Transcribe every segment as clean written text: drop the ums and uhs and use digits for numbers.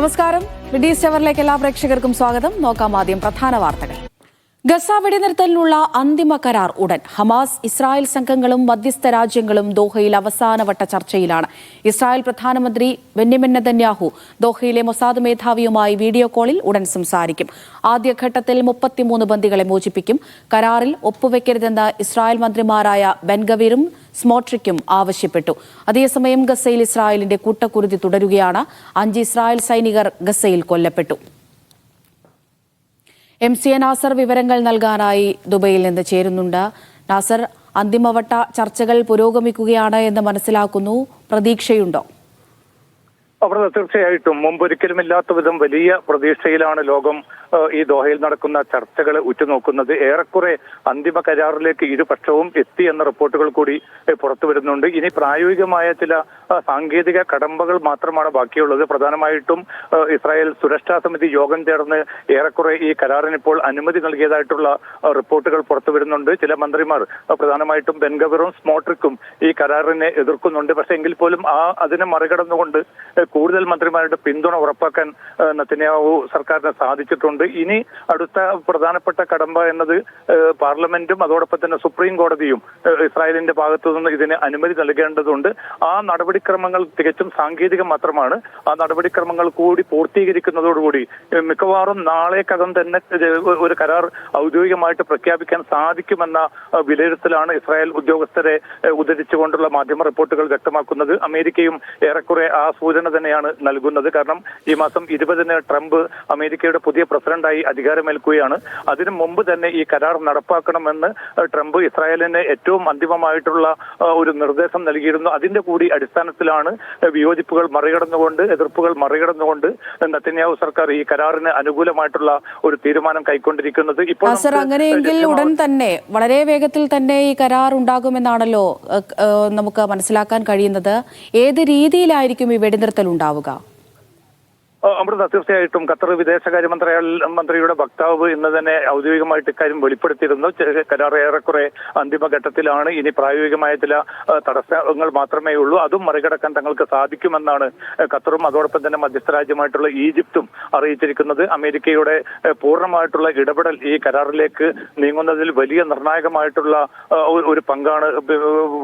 നമസ്കാരം. വിഡീസ് ടവറിലേക്ക് എല്ലാ പ്രേക്ഷകർക്കും സ്വാഗതം. നോക്കാം ആദ്യം പ്രധാന വാർത്തകൾ. ഗസ വെടിനിർത്തലിനുള്ള അന്തിമ കരാർ ഉടൻ. ഹമാസ്, ഇസ്രായേൽ സംഘങ്ങളും മധ്യസ്ഥ രാജ്യങ്ങളും ദോഹയിൽ അവസാനവട്ട ചർച്ചയിലാണ്. ഇസ്രായേൽ പ്രധാനമന്ത്രി ബെന്യാമിൻ നെതന്യാഹു ദോഹയിലെ മൊസാദ് മേധാവിയുമായി വീഡിയോ കോളിൽ ഉടൻ സംസാരിക്കും. ആദ്യഘട്ടത്തിൽ 33 ബന്ദികളെ മോചിപ്പിക്കും. കരാറിൽ ഒപ്പുവെക്കരുതെന്ന് ഇസ്രായേൽ മന്ത്രിമാരായ ബെൻഗവീറും സ്മോട്രിക്കും ആവശ്യപ്പെട്ടു. അതേസമയം ഗസയിൽ ഇസ്രായേലിന്റെ കൂട്ടക്കുരുതി തുടരുകയാണ്. 5 ഇസ്രായേൽ സൈനികർ ഗസയിൽ കൊല്ലപ്പെട്ടു. MC നാസർ വിവരങ്ങൾ നൽകാനായി ദുബൈയിൽ നിന്ന് ചേരുന്നുണ്ട്. നാസർ, അന്തിമവട്ട ചർച്ചകൾ പുരോഗമിക്കുകയാണ് എന്ന് മനസ്സിലാക്കുന്നു. പ്രതീക്ഷയുണ്ടോ? അവിടെ തീർച്ചയായിട്ടും മുമ്പൊരിക്കലുമില്ലാത്ത വിധം വലിയ പ്രതീക്ഷയിലാണ് ലോകം ഈ ദോഹയിൽ നടക്കുന്ന ചർച്ചകൾ ഉറ്റുനോക്കുന്നത്. ഏറെക്കുറെ അന്തിമ കരാറിലേക്ക് ഇരുപക്ഷവും എത്തി എന്ന റിപ്പോർട്ടുകൾ കൂടി പുറത്തു വരുന്നുണ്ട്. ഇനി പ്രായോഗികമായ ചില സാങ്കേതിക കടമ്പകൾ മാത്രമാണ് ബാക്കിയുള്ളത്. പ്രധാനമായിട്ടും ഇസ്രായേൽ സുരക്ഷാ സമിതി യോഗം ചേർന്ന് ഏറെക്കുറെ ഈ കരാറിന് ഇപ്പോൾ അനുമതി നൽകിയതായിട്ടുള്ള റിപ്പോർട്ടുകൾ പുറത്തു വരുന്നുണ്ട്. ചില മന്ത്രിമാർ, പ്രധാനമായിട്ടും ബെൻഗവീറും സ്മോട്രിക്കും ഈ കരാറിനെ എതിർക്കുന്നുണ്ട്. പക്ഷേ എങ്കിൽ പോലും അതിനെ മറികടന്നുകൊണ്ട് കൂടുതൽ മന്ത്രിമാരുടെ പിന്തുണ ഉറപ്പാക്കാൻ നെതന്യാഹു സർക്കാരിന് സാധിച്ചിട്ടുണ്ട്. ഇനി അടുത്ത പ്രധാനപ്പെട്ട കടമ്പ എന്നത് പാർലമെന്റും അതോടൊപ്പം തന്നെ സുപ്രീം കോടതിയും ഇസ്രായേലിന്റെ ഭാഗത്തു നിന്ന് ഇതിന് അനുമതി നൽകേണ്ടതുണ്ട്. ആ നടപടിക്രമങ്ങൾ തികച്ചും സാങ്കേതികം മാത്രമാണ്. ആ നടപടിക്രമങ്ങൾ കൂടി പൂർത്തീകരിക്കുന്നതോടുകൂടി മിക്കവാറും നാളേക്കകം തന്നെ ഒരു കരാർ ഔദ്യോഗികമായിട്ട് പ്രഖ്യാപിക്കാൻ സാധിക്കുമെന്ന വിലയിരുത്തലാണ് ഇസ്രായേൽ ഉദ്യോഗസ്ഥരെ ഉദ്ധരിച്ചുകൊണ്ടുള്ള മാധ്യമ റിപ്പോർട്ടുകൾ വ്യക്തമാക്കുന്നത്. അമേരിക്കയും ഏറെക്കുറെ ആ സൂചന തന്നെയാണ് നൽകുന്നത്. കാരണം ഈ മാസം 20-ന് ട്രംപ് അമേരിക്കയുടെ പുതിയ പ്രസിഡന്റായി അധികാരമേൽക്കുകയാണ്. അതിനു മുമ്പ് തന്നെ ഈ കരാർ നടപ്പാക്കണമെന്ന് ട്രംപ് ഇസ്രായേലിന് ഏറ്റവും അന്തിമമായിട്ടുള്ള ഒരു നിർദ്ദേശം നൽകിയിരുന്നു. അതിന്റെ കൂടി അടിസ്ഥാനത്തിലാണ് വിയോജിപ്പുകൾ മറികടന്നുകൊണ്ട്, എതിർപ്പുകൾ മറികടന്നുകൊണ്ട് നെതന്യാഹു സർക്കാർ ഈ കരാറിന് അനുകൂലമായിട്ടുള്ള ഒരു തീരുമാനം കൈക്കൊണ്ടിരിക്കുന്നത്. ഇപ്പോൾ അങ്ങനെയെങ്കിൽ ഉടൻ തന്നെ വളരെ വേഗത്തിൽ തന്നെ ഈ കരാർ ഉണ്ടാകുമെന്നാണല്ലോ നമുക്ക് മനസ്സിലാക്കാൻ കഴിയുന്നത്. ഏത് രീതിയിലായിരിക്കും ഈ വെടിനിർത്തൽ ഉണ്ടാവുക? അമൃത, തീർച്ചയായിട്ടും ഖത്തർ വിദേശകാര്യ മന്ത്രിയുടെ വക്താവ് ഇന്ന് തന്നെ ഔദ്യോഗികമായിട്ട് ഇക്കാര്യം വെളിപ്പെടുത്തിയിരുന്നു. കരാർ ഏറെക്കുറെ അന്തിമഘട്ടത്തിലാണ്. ഇനി പ്രായോഗികമായ ചില തടസ്സങ്ങൾ മാത്രമേ ഉള്ളൂ. അതും മറികടക്കാൻ തങ്ങൾക്ക് സാധിക്കുമെന്നാണ് ഖത്തറും അതോടൊപ്പം തന്നെ മധ്യസ്ഥ രാജ്യമായിട്ടുള്ള ഈജിപ്തും അറിയിച്ചിരിക്കുന്നത്. അമേരിക്കയുടെ പൂർണ്ണമായിട്ടുള്ള ഇടപെടൽ ഈ കരാറിലേക്ക് നീങ്ങുന്നതിൽ വലിയ നിർണായകമായിട്ടുള്ള ഒരു പങ്കാണ്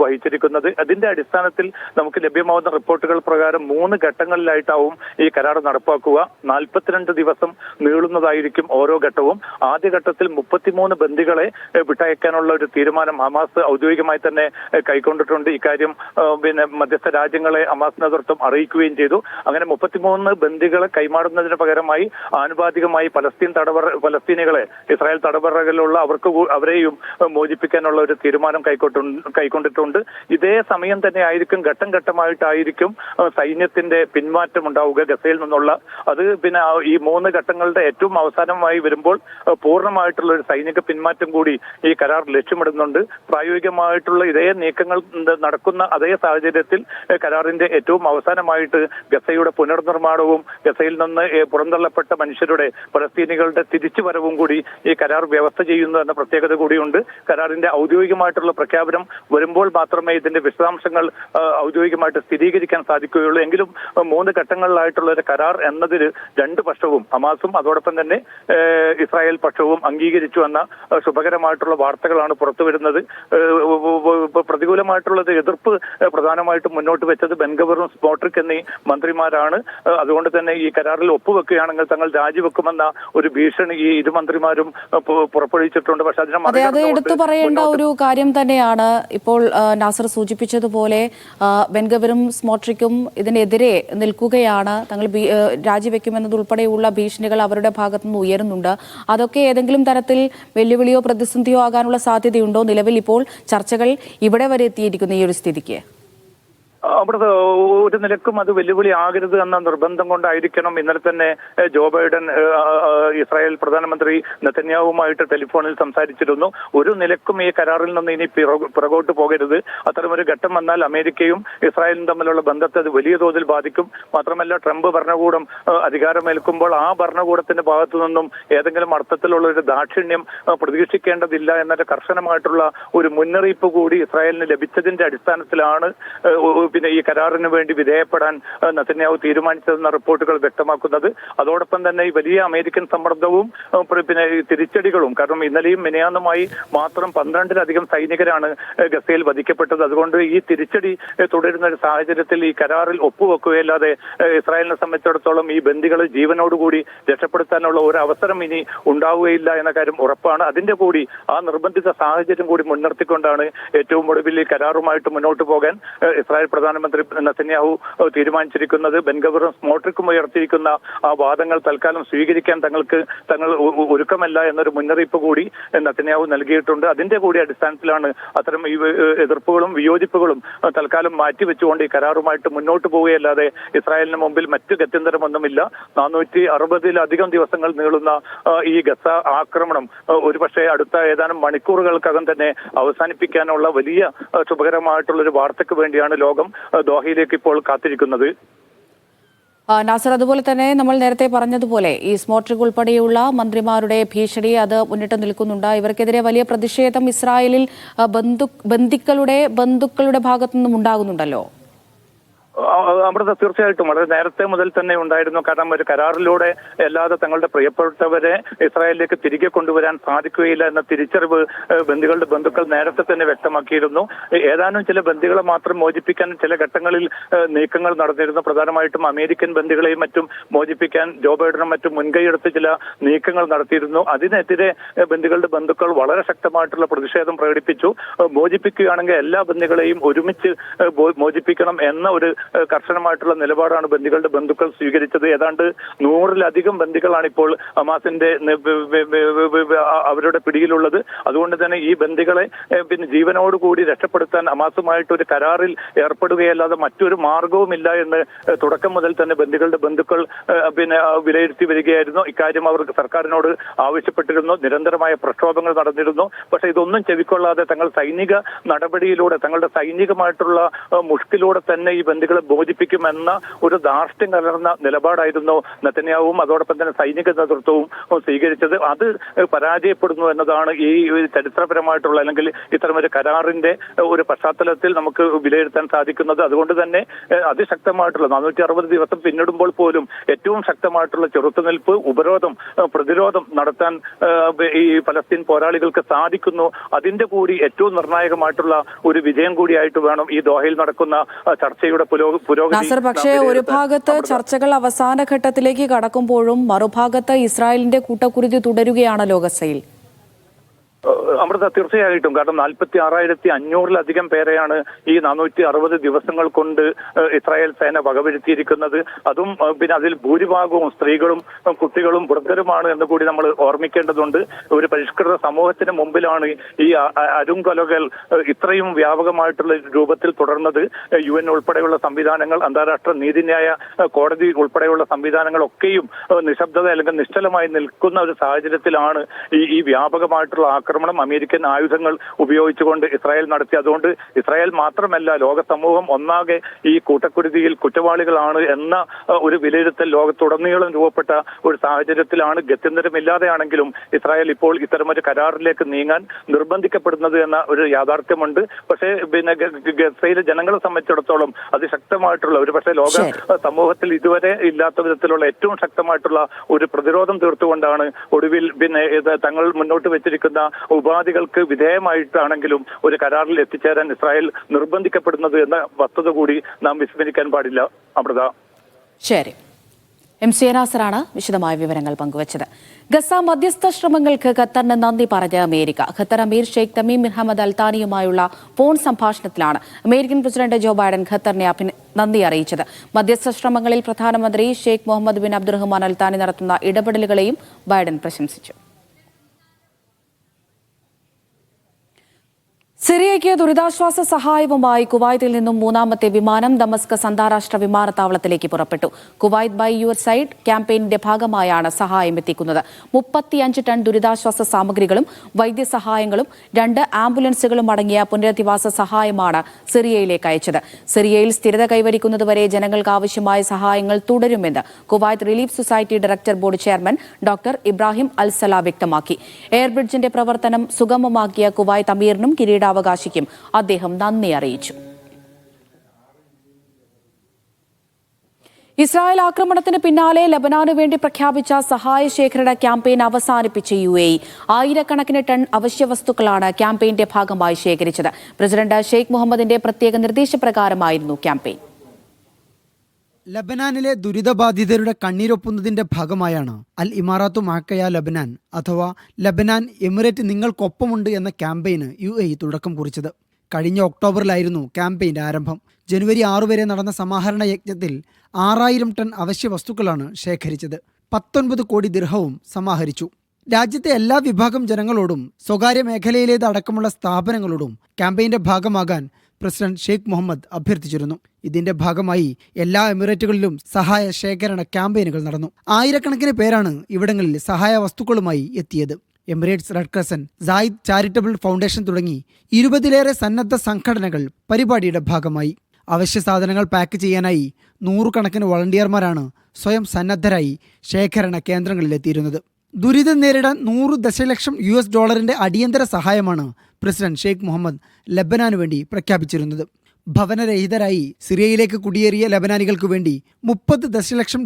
വഹിച്ചിരിക്കുന്നത്. അതിന്റെ അടിസ്ഥാനത്തിൽ നമുക്ക് ലഭ്യമാവുന്ന റിപ്പോർട്ടുകൾ പ്രകാരം 3 ഘട്ടങ്ങളിലായിട്ടാവും ഈ കരാർ നടപ്പാക്കുക. 42 ദിവസം നീളുന്നതായിരിക്കും ഓരോ ഘട്ടവും. ആദ്യഘട്ടത്തിൽ 33 ബന്ദികളെ വിട്ടയക്കാനുള്ള ഒരു തീരുമാനം ഹമാസ് ഔദ്യോഗികമായി തന്നെ കൈക്കൊണ്ടിട്ടുണ്ട്. ഇക്കാര്യം മധ്യസ്ഥ രാജ്യങ്ങളെ ഹമാസ് നേതൃത്വം അറിയിക്കുകയും ചെയ്തു. അങ്ങനെ 33 ബന്ദികളെ കൈമാറുന്നതിന് പകരമായി ആനുപാതികമായി പലസ്തീനികളെ ഇസ്രായേൽ തടവറകളിലുള്ള അവരെയും മോചിപ്പിക്കാനുള്ള ഒരു തീരുമാനം കൈക്കൊണ്ടിട്ടുണ്ട്. ഇതേ സമയം തന്നെ ആയിരിക്കും, ഘട്ടം ഘട്ടമായിട്ടായിരിക്കും സൈന്യത്തിന്റെ പിന്മാറ്റം ഉണ്ടാവുക ഗസയിൽ നിന്നുള്ള. അത് ഈ 3 ഘട്ടങ്ങളുടെ ഏറ്റവും അവസാനമായി വരുമ്പോൾ പൂർണ്ണമായിട്ടുള്ള ഒരു സൈനിക പിന്മാറ്റം കൂടി ഈ കരാർ ലക്ഷ്യമിടുന്നുണ്ട്. പ്രായോഗികമായിട്ടുള്ള ഇതേ നീക്കങ്ങൾ നടക്കുന്ന അതേ സാഹചര്യത്തിൽ കരാറിന്റെ ഏറ്റവും അവസാനമായിട്ട് ഗസയുടെ പുനർനിർമ്മാണവും ഗസയിൽ നിന്ന് പുറന്തള്ളപ്പെട്ട മനുഷ്യരുടെ, പലസ്തീനികളുടെ തിരിച്ചുവരവും കൂടി ഈ കരാർ വ്യവസ്ഥ ചെയ്യുന്നു എന്ന പ്രത്യേകത കൂടിയുണ്ട്. കരാറിന്റെ ഔദ്യോഗികമായിട്ടുള്ള പ്രഖ്യാപനം വരുമ്പോൾ മാത്രമേ ഇതിന്റെ വിശദാംശങ്ങൾ ഔദ്യോഗികമായിട്ട് സ്ഥിരീകരിക്കാൻ സാധിക്കുകയുള്ളൂ. എങ്കിലും 3 ഘട്ടങ്ങളിലായിട്ടുള്ള ഒരു കരാർ എന്നതിൽ 2 പക്ഷവും, ഹമാസും അതോടൊപ്പം തന്നെ ഇസ്രായേൽ പക്ഷവും അംഗീകരിച്ചു എന്ന ശുഭകരമായിട്ടുള്ള വാർത്തകളാണ് പുറത്തു വരുന്നത്. പ്രതികൂലമായിട്ടുള്ളത് എതിർപ്പ് പ്രധാനമായിട്ടും മുന്നോട്ട് വെച്ചത് ബെൻഗവീറും സ്മോട്രിക് എന്നീ മന്ത്രിമാരാണ്. അതുകൊണ്ട് തന്നെ ഈ കരാറിൽ ഒപ്പുവെക്കുകയാണെങ്കിൽ തങ്ങൾ രാജിവെക്കുമെന്ന ഒരു ഭീഷണി ഈ 2 മന്ത്രിമാരും പുറപ്പെടുവിച്ചിട്ടുണ്ട്. പക്ഷെ അത് എടുത്തു പറയേണ്ട ഒരു കാര്യം തന്നെയാണ്. ഇപ്പോൾ നാസർ സൂചിപ്പിച്ചതുപോലെ ബെൻഗവീറും സ്മോട്രിക്കും ഇതിനെതിരെ നിൽക്കുകയാണ്. തങ്ങൾ രാജിവെക്കുമെന്നതുൾപ്പെടെയുള്ള ഭീഷണികൾ അവരുടെ ഭാഗത്തുനിന്ന് ഉയരുന്നുണ്ട്. അതൊക്കെ ഏതെങ്കിലും തരത്തിൽ വെല്ലുവിളിയോ പ്രതിസന്ധിയോ ആകാനുള്ള സാധ്യതയുണ്ടോ? നിലവിൽ ഇപ്പോൾ ചർച്ചകൾ ഇവിടെ വരെ എത്തിയിരിക്കുന്ന ഈ ഒരു സ്ഥിതിക്ക് അവിടെ ഒരു നിലക്കും അത് വെല്ലുവിളി ആകരുത് എന്ന നിർബന്ധം കൊണ്ടായിരിക്കണം ഇന്നലെ തന്നെ ജോ ബൈഡൻ ഇസ്രായേൽ പ്രധാനമന്ത്രി നെതന്യാഹുവുമായിട്ട് ടെലിഫോണിൽ സംസാരിച്ചിരുന്നു. ഒരു നിലക്കും ഈ കരാറിൽ നിന്ന് ഇനി പിറകോട്ട് പോകരുത്. അത്തരമൊരു ഘട്ടം വന്നാൽ അമേരിക്കയും ഇസ്രായേലും തമ്മിലുള്ള ബന്ധത്തെ അത് വലിയ തോതിൽ ബാധിക്കും. മാത്രമല്ല, ട്രംപ് ഭരണകൂടം അധികാരമേൽക്കുമ്പോൾ ആ ഭരണകൂടത്തിന്റെ ഭാഗത്തു നിന്നും ഏതെങ്കിലും അർത്ഥത്തിലുള്ള ഒരു ദാക്ഷിണ്യം പ്രതീക്ഷിക്കേണ്ടതില്ല എന്നൊരു കർശനമായിട്ടുള്ള ഒരു മുന്നറിയിപ്പ് കൂടി ഇസ്രായേലിന് ലഭിച്ചതിന്റെ അടിസ്ഥാനത്തിലാണ് പിന്നെ ഈ കരാറിന് വേണ്ടി വിധേയപ്പെടാൻ നെതന്യാഹു തീരുമാനിച്ചതെന്ന റിപ്പോർട്ടുകൾ വ്യക്തമാക്കുന്നത്. അതോടൊപ്പം തന്നെ ഈ വലിയ അമേരിക്കൻ സമ്മർദ്ദവും പിന്നെ തിരിച്ചടികളും, കാരണം ഇന്നലെയും മിനിയാന്നുമായി മാത്രം 12-ലധികം സൈനികരാണ് ഗസയിൽ വധിക്കപ്പെട്ടത്. അതുകൊണ്ട് ഈ തിരിച്ചടി തുടരുന്ന ഒരു സാഹചര്യത്തിൽ ഈ കരാറിൽ ഒപ്പുവെക്കുകയല്ലാതെ ഇസ്രായേലിനെ സംബന്ധിച്ചിടത്തോളം ഈ ബന്ദികളെ ജീവനോടുകൂടി രക്ഷപ്പെടുത്താനുള്ള ഒരു അവസരം ഇനി ഉണ്ടാവുകയില്ല എന്ന കാര്യം ഉറപ്പാണ്. അതിന്റെ കൂടി ആ നിർബന്ധിത സാഹചര്യം കൂടി മുൻനിർത്തിക്കൊണ്ടാണ് ഏറ്റവും ഒടുവിൽ ഈ കരാറുമായിട്ട് മുന്നോട്ട് പോകാൻ ഇസ്രായേൽ പ്രധാനമന്ത്രി നെതന്യാഹു തീരുമാനിച്ചിരിക്കുന്നത്. ബെൻഗവറും സ്മോട്രിക്കും ഉയർത്തിയിരിക്കുന്ന ആ വാദങ്ങൾ തൽക്കാലം സ്വീകരിക്കാൻ തങ്ങൾ ഒരുക്കമല്ല എന്നൊരു മുന്നറിയിപ്പ് കൂടി നെതന്യാഹു നൽകിയിട്ടുണ്ട്. അതിന്റെ കൂടി അടിസ്ഥാനത്തിലാണ് അത്തരം ഈ എതിർപ്പുകളും വിയോജിപ്പുകളും തൽക്കാലം മാറ്റിവെച്ചുകൊണ്ട് ഈ കരാറുമായിട്ട് മുന്നോട്ട് പോവുകയല്ലാതെ ഇസ്രായേലിന് മുമ്പിൽ മറ്റു ഗത്യന്തരമൊന്നുമില്ല. 460-ലധികം ദിവസങ്ങൾ നീളുന്ന ഈ ഗസ ആക്രമണം ഒരുപക്ഷെ അടുത്ത ഏതാനും മണിക്കൂറുകൾക്കകം തന്നെ അവസാനിപ്പിക്കാനുള്ള വലിയ ശുഭകരമായിട്ടുള്ള ഒരു വാർത്തയ്ക്ക് വേണ്ടിയാണ് ലോകം ദോഹയിലേക്ക് ഇപ്പോൾ കാത്തിരിക്കുന്നത്. നാസർ, അതുപോലെ തന്നെ നമ്മൾ നേരത്തെ പറഞ്ഞതുപോലെ ഈ സ്മോട്രിക് ഉൾപ്പെടെയുള്ള മന്ത്രിമാരുടെ ഭീഷണി അത് മുന്നിട്ട് നിൽക്കുന്നുണ്ട്. ഇവർക്കെതിരെ വലിയ പ്രതിഷേധം ഇസ്രായേലിൽ ബന്ധുക്കളുടെ ഭാഗത്തു നിന്നും ഉണ്ടാകുന്നുണ്ടല്ലോ. അമൃത, തീർച്ചയായിട്ടും വളരെ നേരത്തെ മുതൽ തന്നെ ഉണ്ടായിരുന്നു. കാരണം ഒരു കരാറിലൂടെ അല്ലാതെ തങ്ങളുടെ പ്രിയപ്പെട്ടവരെ ഇസ്രായേലിലേക്ക് തിരികെ കൊണ്ടുവരാൻ സാധിക്കുകയില്ല എന്ന തിരിച്ചറിവ് ബന്ദികളുടെ ബന്ധുക്കൾ നേരത്തെ തന്നെ വ്യക്തമാക്കിയിരുന്നു. ഏതാനും ചില ബന്ദികളെ മാത്രം മോചിപ്പിക്കാൻ ചില ഘട്ടങ്ങളിൽ നീക്കങ്ങൾ നടന്നിരുന്നു. പ്രധാനമായിട്ടും അമേരിക്കൻ ബന്ദികളെയും മറ്റും മോചിപ്പിക്കാൻ ജോ ബൈഡനും മറ്റും മുൻകൈയെടുത്ത് ചില നീക്കങ്ങൾ നടത്തിയിരുന്നു. അതിനെതിരെ ബന്ദികളുടെ ബന്ധുക്കൾ വളരെ ശക്തമായിട്ടുള്ള പ്രതിഷേധം പ്രകടിപ്പിച്ചു. മോചിപ്പിക്കുകയാണെങ്കിൽ എല്ലാ ബന്ദികളെയും ഒരുമിച്ച് മോചിപ്പിക്കണം എന്ന ഒരു കർശനമായിട്ടുള്ള നിലപാടാണ് ബന്ദികളുടെ ബന്ധുക്കൾ സ്വീകരിച്ചത്. ഏതാണ്ട് 100-ലധികം ബന്ദികളാണ് ഇപ്പോൾ ഹമാസിന്റെ അവരുടെ പിടിയിലുള്ളത്. അതുകൊണ്ട് തന്നെ ഈ ബന്ദികളെ പിന്നെ ജീവനോടുകൂടി രക്ഷപ്പെടുത്താൻ ഹമാസുമായിട്ട് ഒരു കരാറിൽ ഏർപ്പെടുകയല്ലാതെ മറ്റൊരു മാർഗവുമില്ല എന്ന് തുടക്കം മുതൽ തന്നെ ബന്ദികളുടെ ബന്ധുക്കൾ പിന്നെ വിലയിരുത്തി വരികയായിരുന്നു. ഇക്കാര്യം അവർ സർക്കാരിനോട് ആവശ്യപ്പെട്ടിരുന്നു. നിരന്തരമായ പ്രക്ഷോഭങ്ങൾ നടന്നിരുന്നു. പക്ഷെ ഇതൊന്നും ചെവിക്കൊള്ളാതെ തങ്ങൾ സൈനിക നടപടിയിലൂടെ തങ്ങളുടെ സൈനികമായിട്ടുള്ള മുഷ്കിലൂടെ തന്നെ ഈ ബന്ദികളെ ബോധിപ്പിക്കുമെന്ന ഒരു ധാർഷ്ട്യം കലർന്ന നിലപാടായിരുന്നു നെതന്യാഹുവും അതോടൊപ്പം തന്നെ സൈനിക നേതൃത്വവും സ്വീകരിച്ചത്. അത് പരാജയപ്പെടുന്നു എന്നതാണ് ഈ ചരിത്രപരമായിട്ടുള്ള അല്ലെങ്കിൽ ഇത്തരമൊരു കരാറിന്റെ ഒരു പശ്ചാത്തലത്തിൽ നമുക്ക് വിലയിരുത്താൻ സാധിക്കുന്നത്. അതുകൊണ്ട് തന്നെ അതിശക്തമായിട്ടുള്ള 460 ദിവസം പിന്നിടുമ്പോൾ പോലും ഏറ്റവും ശക്തമായിട്ടുള്ള ചെറുത്തുനിൽപ്പ്, ഉപരോധം, പ്രതിരോധം നടത്താൻ ഈ ഫലസ്തീൻ പോരാളികൾക്ക് സാധിക്കുന്നു. അതിന്റെ കൂടി ഏറ്റവും നിർണായകമായിട്ടുള്ള ഒരു വിജയം കൂടിയായിട്ട് വേണം ഈ ദോഹയിൽ നടക്കുന്ന ചർച്ചയുടെ നാസർ, പക്ഷേ ഒരു ഭാഗത്ത് ചർച്ചകൾ അവസാന ഘട്ടത്തിലേക്ക് കടക്കുമ്പോഴും മറുഭാഗത്ത് ഇസ്രായേലിന്റെ കൂട്ടക്കുരുതി തുടരുകയാണല്ലോ ഗസയിൽ. അമൃത, തീർച്ചയായിട്ടും. കാരണം 46,500-ലധികം പേരെയാണ് ഈ 460 ദിവസങ്ങൾ കൊണ്ട് ഇസ്രായേൽ സേന വകവരുത്തിയിരിക്കുന്നത്. അതും പിന്നെ അതിൽ ഭൂരിഭാഗവും സ്ത്രീകളും കുട്ടികളും വൃദ്ധരുമാണ് എന്ന് കൂടി നമ്മൾ ഓർമ്മിക്കേണ്ടതുണ്ട്. ഒരു പരിഷ്കൃത സമൂഹത്തിന് മുമ്പിലാണ് ഈ അരുംകൊലകൾ ഇത്രയും വ്യാപകമായിട്ടുള്ള രൂപത്തിൽ തുടർന്നത്. UN ഉൾപ്പെടെയുള്ള സംവിധാനങ്ങൾ, അന്താരാഷ്ട്ര നീതിന്യായ കോടതി ഉൾപ്പെടെയുള്ള സംവിധാനങ്ങളൊക്കെയും നിശബ്ദത അല്ലെങ്കിൽ നിശ്ചലമായി നിൽക്കുന്ന ഒരു സാഹചര്യത്തിലാണ് ഈ വ്യാപകമായിട്ടുള്ള ആക്രമണം അമേരിക്കൻ ആയുധങ്ങൾ ഉപയോഗിച്ചുകൊണ്ട് ഇസ്രായേൽ നടത്തി. അതുകൊണ്ട് ഇസ്രായേൽ മാത്രമല്ല, ലോക സമൂഹം ഒന്നാകെ ഈ കൂട്ടക്കുരുതിയിൽ കുറ്റവാളികളാണ് എന്ന ഒരു വിലയിരുത്തൽ ലോകത്തുടനീളം രൂപപ്പെട്ട ഒരു സാഹചര്യത്തിലാണ് ഗത്യന്തരമില്ലാതെയാണെങ്കിലും ഇസ്രായേൽ ഇപ്പോൾ ഇത്തരമൊരു കരാറിലേക്ക് നീങ്ങാൻ നിർബന്ധിക്കപ്പെടുന്നത് എന്ന ഒരു യാഥാർത്ഥ്യമുണ്ട്. പക്ഷേ പിന്നെ ഗസയിലെ ജനങ്ങളെ സംബന്ധിച്ചിടത്തോളം അതിശക്തമായിട്ടുള്ള ഒരു പക്ഷേ ലോക സമൂഹത്തിൽ ഇതുവരെ ഇല്ലാത്ത വിധത്തിലുള്ള ഏറ്റവും ശക്തമായിട്ടുള്ള ഒരു പ്രതിരോധം തീർത്തുകൊണ്ടാണ് ഒടുവിൽ പിന്നെ തങ്ങൾ മുന്നോട്ട് വെച്ചിരിക്കുന്ന ഉപാധികൾക്ക് വിധേയമായിട്ടാണെങ്കിലും ഒരു കരാറിൽ എത്തിച്ചേരാൻ ഇസ്രായേൽ നിർബന്ധിക്കപ്പെടുന്നത് എന്ന വസ്തുത കൂടി നാം വിസ്മരിക്കാൻ പാടില്ല. അമൃത. ശരി, MC നാസറാണ് വിശദമായ വിവരങ്ങൾ പങ്കുവച്ചത്. ഗസ മധ്യസ്ഥ ശ്രമങ്ങൾക്ക് ഖത്തറിന് നന്ദി പറഞ്ഞ America. Qatar emir Sheikh Tamim bin Hamad Al താനിയുമായുള്ള ഫോൺ സംഭാഷണത്തിലാണ് അമേരിക്കൻ പ്രസിഡന്റ് ജോ ബൈഡൻ ഖത്തറിനെ നന്ദി അറിയിച്ചത്. മധ്യസ്ഥ ശ്രമങ്ങളിൽ പ്രധാനമന്ത്രി Sheikh Mohammed bin Abdulrahman Al Thani നടത്തുന്ന ഇടപെടലുകളെയും ബൈഡൻ പ്രശംസിച്ചു. സിറിയയ്ക്ക് ദുരിതാശ്വാസ സഹായവുമായി കുവൈത്തിൽ നിന്നും 3ാമത്തെ വിമാനം ദമസ്കസ് അന്താരാഷ്ട്ര വിമാനത്താവളത്തിലേക്ക് പുറപ്പെട്ടു. കുവൈത്ത് ബൈ യുവർ സൈഡ് ക്യാമ്പയിനിന്റെ ഭാഗമായാണ് സഹായം എത്തിക്കുന്നത്. 35 ടൺ ദുരിതാശ്വാസ സാമഗ്രികളും വൈദ്യസഹായങ്ങളും 2 ആംബുലൻസുകളും അടങ്ങിയ പുനരധിവാസ സഹായമാണ് സിറിയയിലേക്ക് അയച്ചത്. സിറിയയിൽ സ്ഥിരത കൈവരിക്കുന്നതുവരെ ജനങ്ങൾക്ക് ആവശ്യമായ സഹായങ്ങൾ തുടരുമെന്ന് Kuwait relief society director board chairman doctor Ibrahim Al Sala വ്യക്തമാക്കി. എയർബ്രിഡ്ജിന്റെ പ്രവർത്തനം സുഗമമാക്കിയ കുവൈത്ത് അമീറിനും കിരീടാവകാശിക്കും അദ്ദേഹം നന്ദി അറിയിച്ചു. ഇസ്രായേൽ ആക്രമണത്തിന് പിന്നാലെ ലബനാനു വേണ്ടി പ്രഖ്യാപിച്ച സഹായ ശേഖരണ ക്യാമ്പയിൻ അവസാനിപ്പിച്ച UAE. ആയിരക്കണക്കിന് ടൺ അവശ്യവസ്തുക്കളാണ് ക്യാമ്പയിന്റെ ഭാഗമായി ശേഖരിച്ചത്. പ്രസിഡന്റ് ഷെയ്ഖ് മുഹമ്മദിന്റെ പ്രത്യേക നിർദ്ദേശപ്രകാരമായിരുന്നു ക്യാമ്പയിൻ. ലബനാനിലെ ദുരിതബാധിതരുടെ കണ്ണീരൊപ്പുന്നതിന്റെ ഭാഗമായാണ് അൽ ഇമാറാത്തു മാക്കയ ലബനാൻ അഥവാ ലബനാൻ എമിറേറ്റ് നിങ്ങൾക്കൊപ്പമുണ്ട് എന്ന ക്യാമ്പയിന് UAE തുടക്കം കുറിച്ചത്. കഴിഞ്ഞ ഒക്ടോബറിലായിരുന്നു ക്യാമ്പയിന്റെ ആരംഭം. ജനുവരി 6 വരെ നടന്ന സമാഹരണ യജ്ഞത്തിൽ 6000 ടൺ അവശ്യ വസ്തുക്കളാണ് ശേഖരിച്ചത്. 19 കോടി ദിർഹവും സമാഹരിച്ചു. രാജ്യത്തെ എല്ലാ വിഭാഗം ജനങ്ങളോടും സ്വകാര്യ മേഖലയിലേത് അടക്കമുള്ള സ്ഥാപനങ്ങളോടും ക്യാമ്പയിന്റെ ഭാഗമാകാൻ പ്രസിഡന്റ് ഷെയ്ഖ് മുഹമ്മദ് അഭ്യർത്ഥിച്ചിരുന്നു. ഇതിന്റെ ഭാഗമായി എല്ലാ എമിറേറ്റുകളിലും സഹായ ശേഖരണ ക്യാമ്പയിനുകൾ നടന്നു. ആയിരക്കണക്കിന് പേരാണ് ഇവിടങ്ങളിൽ സഹായ വസ്തുക്കളുമായി എത്തിയത്. Emirates red crescent, Zayed charitable foundation തുടങ്ങി 20ലേറെ സന്നദ്ധ സംഘടനകൾ പരിപാടിയുടെ ഭാഗമായി. അവശ്യ സാധനങ്ങൾ പാക്ക് ചെയ്യാനായി 100 കണക്കിന് വളണ്ടിയർമാരാണ് സ്വയം സന്നദ്ധരായി ശേഖരണ കേന്ദ്രങ്ങളിലെത്തിയിരുന്നത്. ദുരിതം നേരിടാൻ $100 ദശലക്ഷം അടിയന്തര സഹായമാണ് പ്രസിഡന്റ് ഷെയ്ഖ് മുഹമ്മദ് ലബനാനു വേണ്ടി പ്രഖ്യാപിച്ചിരുന്നത്. ഭവനരഹിതരായി സിറിയയിലേക്ക് കുടിയേറിയ ലബനാനികൾക്ക് വേണ്ടി $30 ദശലക്ഷം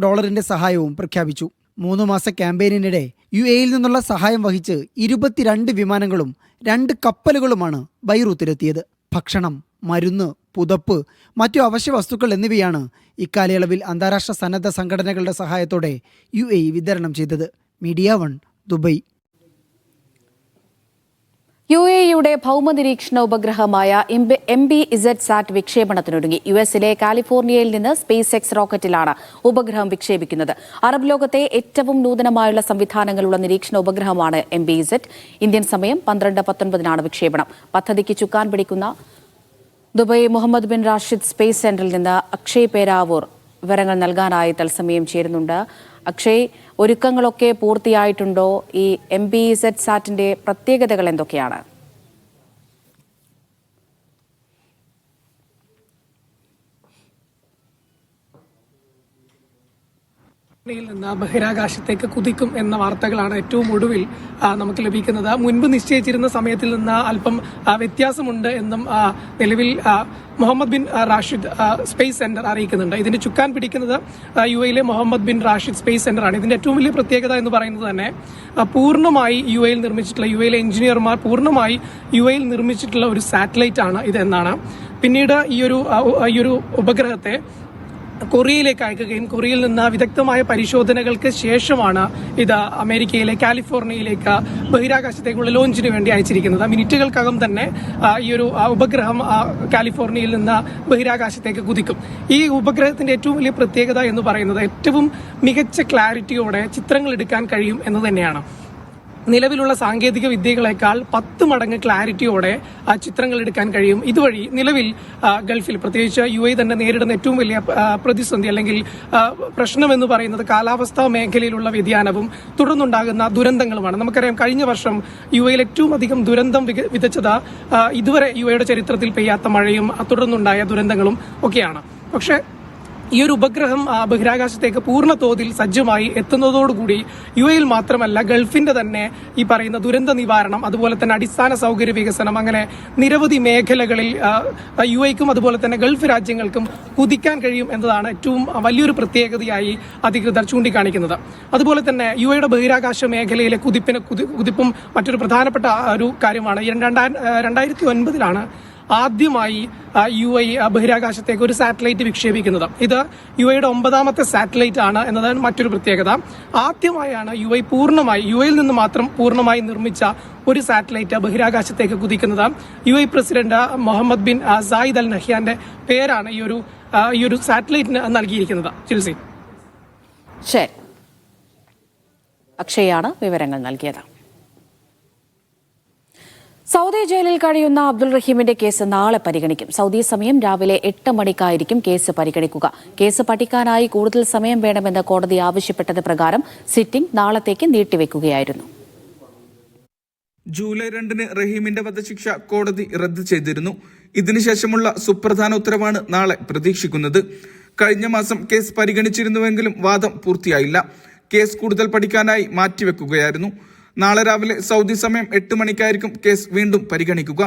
സഹായവും പ്രഖ്യാപിച്ചു. 3 മാസ ക്യാമ്പയിനിനിടെ UAEയിൽ നിന്നുള്ള സഹായം വഹിച്ച് 22 വിമാനങ്ങളും 2 കപ്പലുകളുമാണ് ബൈറൂത്തിലെത്തിയത്. ഭക്ഷണം, മരുന്ന്, പുതപ്പ്, മറ്റു അവശ്യ വസ്തുക്കൾ എന്നിവയാണ് ഇക്കാലയളവിൽ അന്താരാഷ്ട്ര സന്നദ്ധ സംഘടനകളുടെ സഹായത്തോടെ UAE വിതരണം ചെയ്തത്. Media 1, Dubai. UAEയുടെ ഭൗമനിരീക്ഷണ ഉപഗ്രഹമായ MBZ-SAT വിക്ഷേപണത്തിനൊരുങ്ങി. US-ലെ കാലിഫോർണിയയിൽ നിന്ന് SpaceX റോക്കറ്റിലാണ് ഉപഗ്രഹം വിക്ഷേപിക്കുന്നത്. അറബ് ലോകത്തെ ഏറ്റവും നൂതനമായുള്ള സംവിധാനങ്ങളുള്ള നിരീക്ഷണ ഉപഗ്രഹമാണ് MBZ. ഇന്ത്യൻ സമയം 12:19 വിക്ഷേപണം. പദ്ധതിക്ക് ചുക്കാൻ പിടിക്കുന്ന Dubai Mohammed bin Rashid space സെന്ററിൽ നിന്ന് അക്ഷയ് പേരാവൂർ വിവരങ്ങൾ നൽകാനായി തത്സമയം ചേരുന്നുണ്ട്. അക്ഷയ്, ഒരുക്കങ്ങളൊക്കെ പൂർത്തിയായിട്ടുണ്ടോ? ഈ MBZ-SATന്റെ പ്രത്യേകതകൾ എന്തൊക്കെയാണ്? നിന്ന് ബഹിരാകാശത്തേക്ക് കുതിക്കും എന്ന വാർത്തകളാണ് ഏറ്റവും ഒടുവിൽ നമുക്ക് ലഭിക്കുന്നത്. മുൻപ് നിശ്ചയിച്ചിരുന്ന സമയത്തിൽ നിന്ന് അല്പം വ്യത്യാസമുണ്ട് എന്നും നിലവിൽ Mohammed bin Rashid space centre അറിയിക്കുന്നുണ്ട്. ഇതിന്റെ ചുക്കാൻ പിടിക്കുന്നത് UAEയിലെ Mohammed bin Rashid space centre ആണ്. ഇതിന്റെ ഏറ്റവും വലിയ പ്രത്യേകത എന്ന് പറയുന്നത് തന്നെ പൂർണ്ണമായി UAEയിൽ നിർമ്മിച്ചിട്ടുള്ള, UAEയിലെ എഞ്ചിനീയർമാർ പൂർണ്ണമായി UAEയിൽ നിർമ്മിച്ചിട്ടുള്ള ഒരു സാറ്റലൈറ്റ് ആണ് ഇതെന്നാണ്. പിന്നീട് ഈ ഒരു ഉപഗ്രഹത്തെ കൊറിയയിലേക്ക് അയക്കുകയും കൊറിയയിൽ നിന്ന് വിദഗ്ധമായ പരിശോധനകൾക്ക് ശേഷമാണ് ഇത് അമേരിക്കയിലെ കാലിഫോർണിയയിലേക്ക് ബഹിരാകാശത്തേക്കുള്ള ലോഞ്ചിന് വേണ്ടി അയച്ചിരിക്കുന്നത്. മിനിറ്റുകൾക്കകം തന്നെ ഈ ഒരു ഉപഗ്രഹം കാലിഫോർണിയയിൽ നിന്ന് ബഹിരാകാശത്തേക്ക് കുതിക്കും. ഈ ഉപഗ്രഹത്തിന്റെ ഏറ്റവും വലിയ പ്രത്യേകത എന്ന് പറയുന്നത് ഏറ്റവും മികച്ച ക്ലാരിറ്റിയോടെ ചിത്രങ്ങൾ എടുക്കാൻ കഴിയും എന്ന് തന്നെയാണ്. നിലവിലുള്ള സാങ്കേതിക വിദ്യകളെക്കാൾ 10 മടങ്ങ് ക്ലാരിറ്റിയോടെ ചിത്രങ്ങൾ എടുക്കാൻ കഴിയും. ഇതുവഴി നിലവിൽ ഗൾഫിൽ, പ്രത്യേകിച്ച് UAE തന്നെ നേരിടുന്ന ഏറ്റവും വലിയ പ്രതിസന്ധി അല്ലെങ്കിൽ പ്രശ്നം എന്ന് പറയുന്നത് കാലാവസ്ഥാ മേഖലയിലുള്ള വ്യതിയാനവും തുടർന്നുണ്ടാകുന്ന ദുരന്തങ്ങളുമാണ്. നമുക്കറിയാം, കഴിഞ്ഞ വർഷം UAEയിൽ ഏറ്റവും അധികം ദുരന്തം വിതച്ചത് ഇതുവരെ UAEയുടെ ചരിത്രത്തിൽ പെയ്യാത്ത മഴയും തുടർന്നുണ്ടായ ദുരന്തങ്ങളും ഒക്കെയാണ്. പക്ഷേ ഈ ഒരു ഉപഗ്രഹം ബഹിരാകാശത്തേക്ക് പൂർണ്ണ തോതിൽ സജ്ജമായി എത്തുന്നതോടുകൂടി UAEയിൽ മാത്രമല്ല ഗൾഫിന്റെ തന്നെ ഈ പറയുന്ന ദുരന്ത നിവാരണം, അതുപോലെ തന്നെ അടിസ്ഥാന സൗകര്യ വികസനം, അങ്ങനെ നിരവധി മേഖലകളിൽ UAEക്കും അതുപോലെ തന്നെ ഗൾഫ് രാജ്യങ്ങൾക്കും കുതിക്കാൻ കഴിയും എന്നതാണ് ഏറ്റവും വലിയൊരു പ്രത്യേകതയായി അധികൃതർ ചൂണ്ടിക്കാണിക്കുന്നത്. അതുപോലെ തന്നെ UAEയുടെ ബഹിരാകാശ മേഖലയിലെ കുതിപ്പും മറ്റൊരു പ്രധാനപ്പെട്ട ഒരു കാര്യമാണ്. 2009 ആദ്യമായി UAE ബഹിരാകാശത്തേക്ക് ഒരു സാറ്റലൈറ്റ് വിക്ഷേപിക്കുന്നത്. ഇത് UAEയുടെ 9ാമത്തെ സാറ്റലൈറ്റ് ആണ് എന്നതാണ് മറ്റൊരു പ്രത്യേകത. ആദ്യമായാണ് UAEയിൽ നിന്ന് മാത്രം പൂർണ്ണമായി നിർമ്മിച്ച ഒരു സാറ്റലൈറ്റ് ബഹിരാകാശത്തേക്ക് കുതിക്കുന്നത്. UAE president Mohammed bin Zayed Al നഹ്യാന്റെ പേരാണ് ഈ ഒരു സാറ്റലൈറ്റിന് നൽകിയിരിക്കുന്നത്. ചിൽസി, ശരി, അക്ഷയാണ് വിവരങ്ങൾ നൽകിയത്. സൗദി ജയിലിൽ കഴിയുന്ന അബ്ദുൾ റഹീമിന്റെ കേസ് നാളെ പരിഗണിക്കും. സൗദി സമയം രാവിലെ 8 മണിക്കായിരിക്കും കേസ് പരിഗണിക്കുക. കേസ് പഠിക്കാനായി കൂടുതൽ സമയം വേണമെന്ന് കോടതി ആവശ്യപ്പെട്ടത് പ്രകാരം സിറ്റിംഗ് നാളത്തേക്ക് നീട്ടിവെക്കുകയായിരുന്നു. ജൂലൈ 2 റഹീമിന്റെ വധശിക്ഷ കോടതി റദ്ദ് ചെയ്തിരുന്നു. ഇതിനുശേഷമുള്ള സുപ്രധാന ഉത്തരവാണ് നാളെ പ്രതീക്ഷിക്കുന്നത്. കഴിഞ്ഞ മാസം കേസ് പരിഗണിച്ചിരുന്നുവെങ്കിലും വാദം പൂർത്തിയായില്ല. കേസ് കൂടുതൽ പഠിക്കാനായി മാറ്റിവെക്കുകയായിരുന്നു. നാളെ രാവിലെ സൗദി സമയം 8 മണിക്കായിരിക്കും കേസ് വീണ്ടും പരിഗണിക്കുക.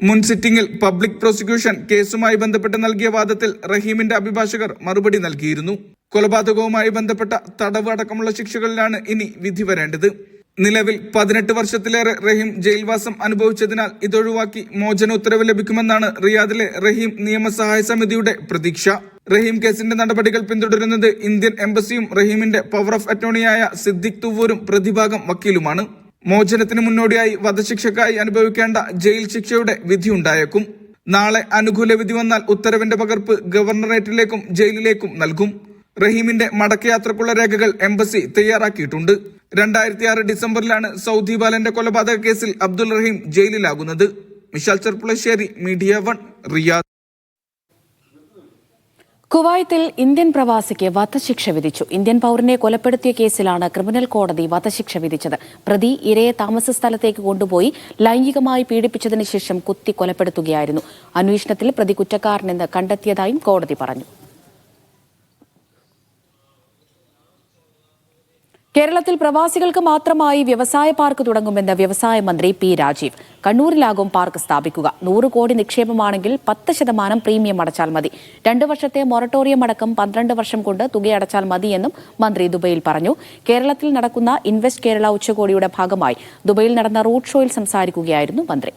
മുൻ സിറ്റിംഗിൽ പബ്ലിക് പ്രോസിക്യൂഷൻ കേസുമായി ബന്ധപ്പെട്ട് നൽകിയ വാദത്തിൽ റഹീമിന്റെ അഭിഭാഷകർ മറുപടി നൽകിയിരുന്നു. കൊലപാതകവുമായി ബന്ധപ്പെട്ട തടവ് അടക്കമുള്ള ശിക്ഷകളിലാണ് ഇനി വിധി വരേണ്ടത്. നിലവിൽ 18 വർഷത്തിലേറെ റഹീം ജയിൽവാസം അനുഭവിച്ചതിനാൽ ഇതൊഴിവാക്കി മോചന ഉത്തരവ് ലഭിക്കുമെന്നാണ് റിയാദിലെ റഹീം നിയമസഹായ സമിതിയുടെ പ്രതീക്ഷ. റഹീം കേസിന്റെ നടപടികൾ പിന്തുടരുന്നത് ഇന്ത്യൻ എംബസിയും റഹീമിന്റെ പവർ ഓഫ് അറ്റോർണിയായ സിദ്ദിഖ് തുവൂരും പ്രതിഭാഗം വക്കീലുമാണ്. മോചനത്തിന് മുന്നോടിയായി വധശിക്ഷക്കായി അനുഭവിക്കേണ്ട ജയിൽ ശിക്ഷയുടെ വിധിയുണ്ടായേക്കും. നാളെ അനുകൂല വിധി വന്നാൽ ഉത്തരവിന്റെ പകർപ്പ് ഗവർണറേറ്റിലേക്കും ജയിലിലേക്കും നൽകും. റഹീമിന്റെ മടക്കയാത്രക്കുള്ള രേഖകൾ എംബസി തയ്യാറാക്കിയിട്ടുണ്ട്. 2006 ഡിസംബറിലാണ് സൗദി ബാലന്റെ കൊലപാതക കേസിൽ അബ്ദുൾ റഹീം ജയിലിലാകുന്നത്. Mishal Cherpulassery, media 1, Riyadh. കുവൈത്തിൽ ഇന്ത്യൻ പ്രവാസിക്ക് വധശിക്ഷ വിധിച്ചു. ഇന്ത്യൻ പൌരനെ കൊലപ്പെടുത്തിയ കേസിലാണ് ക്രിമിനൽ കോടതി വധശിക്ഷ വിധിച്ചത്. പ്രതി ഇരയെ താമസ സ്ഥലത്തേക്ക് കൊണ്ടുപോയി ലൈംഗികമായി പീഡിപ്പിച്ചതിന് ശേഷം കുത്തി കൊലപ്പെടുത്തുകയായിരുന്നു. അന്വേഷണത്തിൽ പ്രതി കുറ്റക്കാരനെന്ന് കണ്ടെത്തിയതായും കോടതി പറഞ്ഞു. കേരളത്തിൽ പ്രവാസികൾക്ക് മാത്രമായി വ്യവസായ പാർക്ക് തുടങ്ങുമെന്ന് വ്യവസായ മന്ത്രി പി രാജീവ്. കണ്ണൂരിലാകും പാർക്ക് സ്ഥാപിക്കുക. 100 കോടി നിക്ഷേപമാണെങ്കിൽ 10% പ്രീമിയം അടച്ചാൽ മതി. 2 വർഷത്തെ മൊറട്ടോറിയം അടക്കം 12 വർഷം കൊണ്ട് തുകയടച്ചാൽ മതിയെന്നും മന്ത്രി ദുബൈയിൽ പറഞ്ഞു. കേരളത്തിൽ നടക്കുന്ന ഇൻവെസ്റ്റ് കേരള ഉച്ചകോടിയുടെ ഭാഗമായി ദുബൈയിൽ നടന്ന റോഡ് ഷോയിൽ സംസാരിക്കുകയായിരുന്നു മന്ത്രി.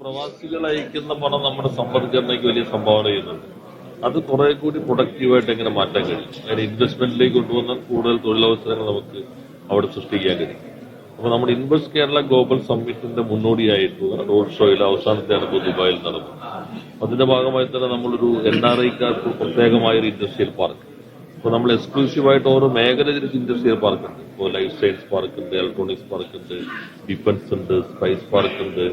പ്രവാസികൾ അയക്കുന്ന പണം നമ്മുടെ സമ്പദ്ഘടനയ്ക്ക് വലിയ സംഭാവന ചെയ്യുന്നുണ്ട്. അത് കുറെ കൂടി പ്രൊഡക്റ്റീവായിട്ട് എങ്ങനെ മാറ്റാൻ കഴിയും, അതിന് ഇൻവെസ്റ്റ്മെന്റിലേക്ക് കൊണ്ടുവന്നാൽ കൂടുതൽ തൊഴിലവസരങ്ങൾ നമുക്ക് അവിടെ സൃഷ്ടിക്കാൻ കഴിയും. അപ്പോൾ നമ്മുടെ ഇൻവെസ്റ്റ് കേരള ഗ്ലോബൽ സമ്മിറ്റിന്റെ മുന്നോടിയായിട്ടുള്ള റോഡ് ഷോയിൽ അവസാനത്തെയാണ് ഇപ്പോൾ ദുബായിൽ നടന്നത്. അതിന്റെ ഭാഗമായി തന്നെ നമ്മളൊരു NRIക്കാർക്ക് പ്രത്യേകമായൊരു ഇൻഡസ്ട്രിയൽ പാർക്ക്, ഇപ്പോൾ നമ്മൾ എക്സ്ക്ലൂസീവായിട്ട് ഓരോ മേഖല തിരിച്ച് ഇൻഡസ്ട്രിയൽ പാർക്ക് ഉണ്ട്. ഇപ്പോൾ ലൈഫ് സയൻസ് പാർക്ക് ഉണ്ട്, ഇലക്ട്രോണിക്സ് പാർക്ക് ഉണ്ട്, ഡിഫൻസ് ഉണ്ട്, സ്പൈസ് പാർക്ക് ഉണ്ട്,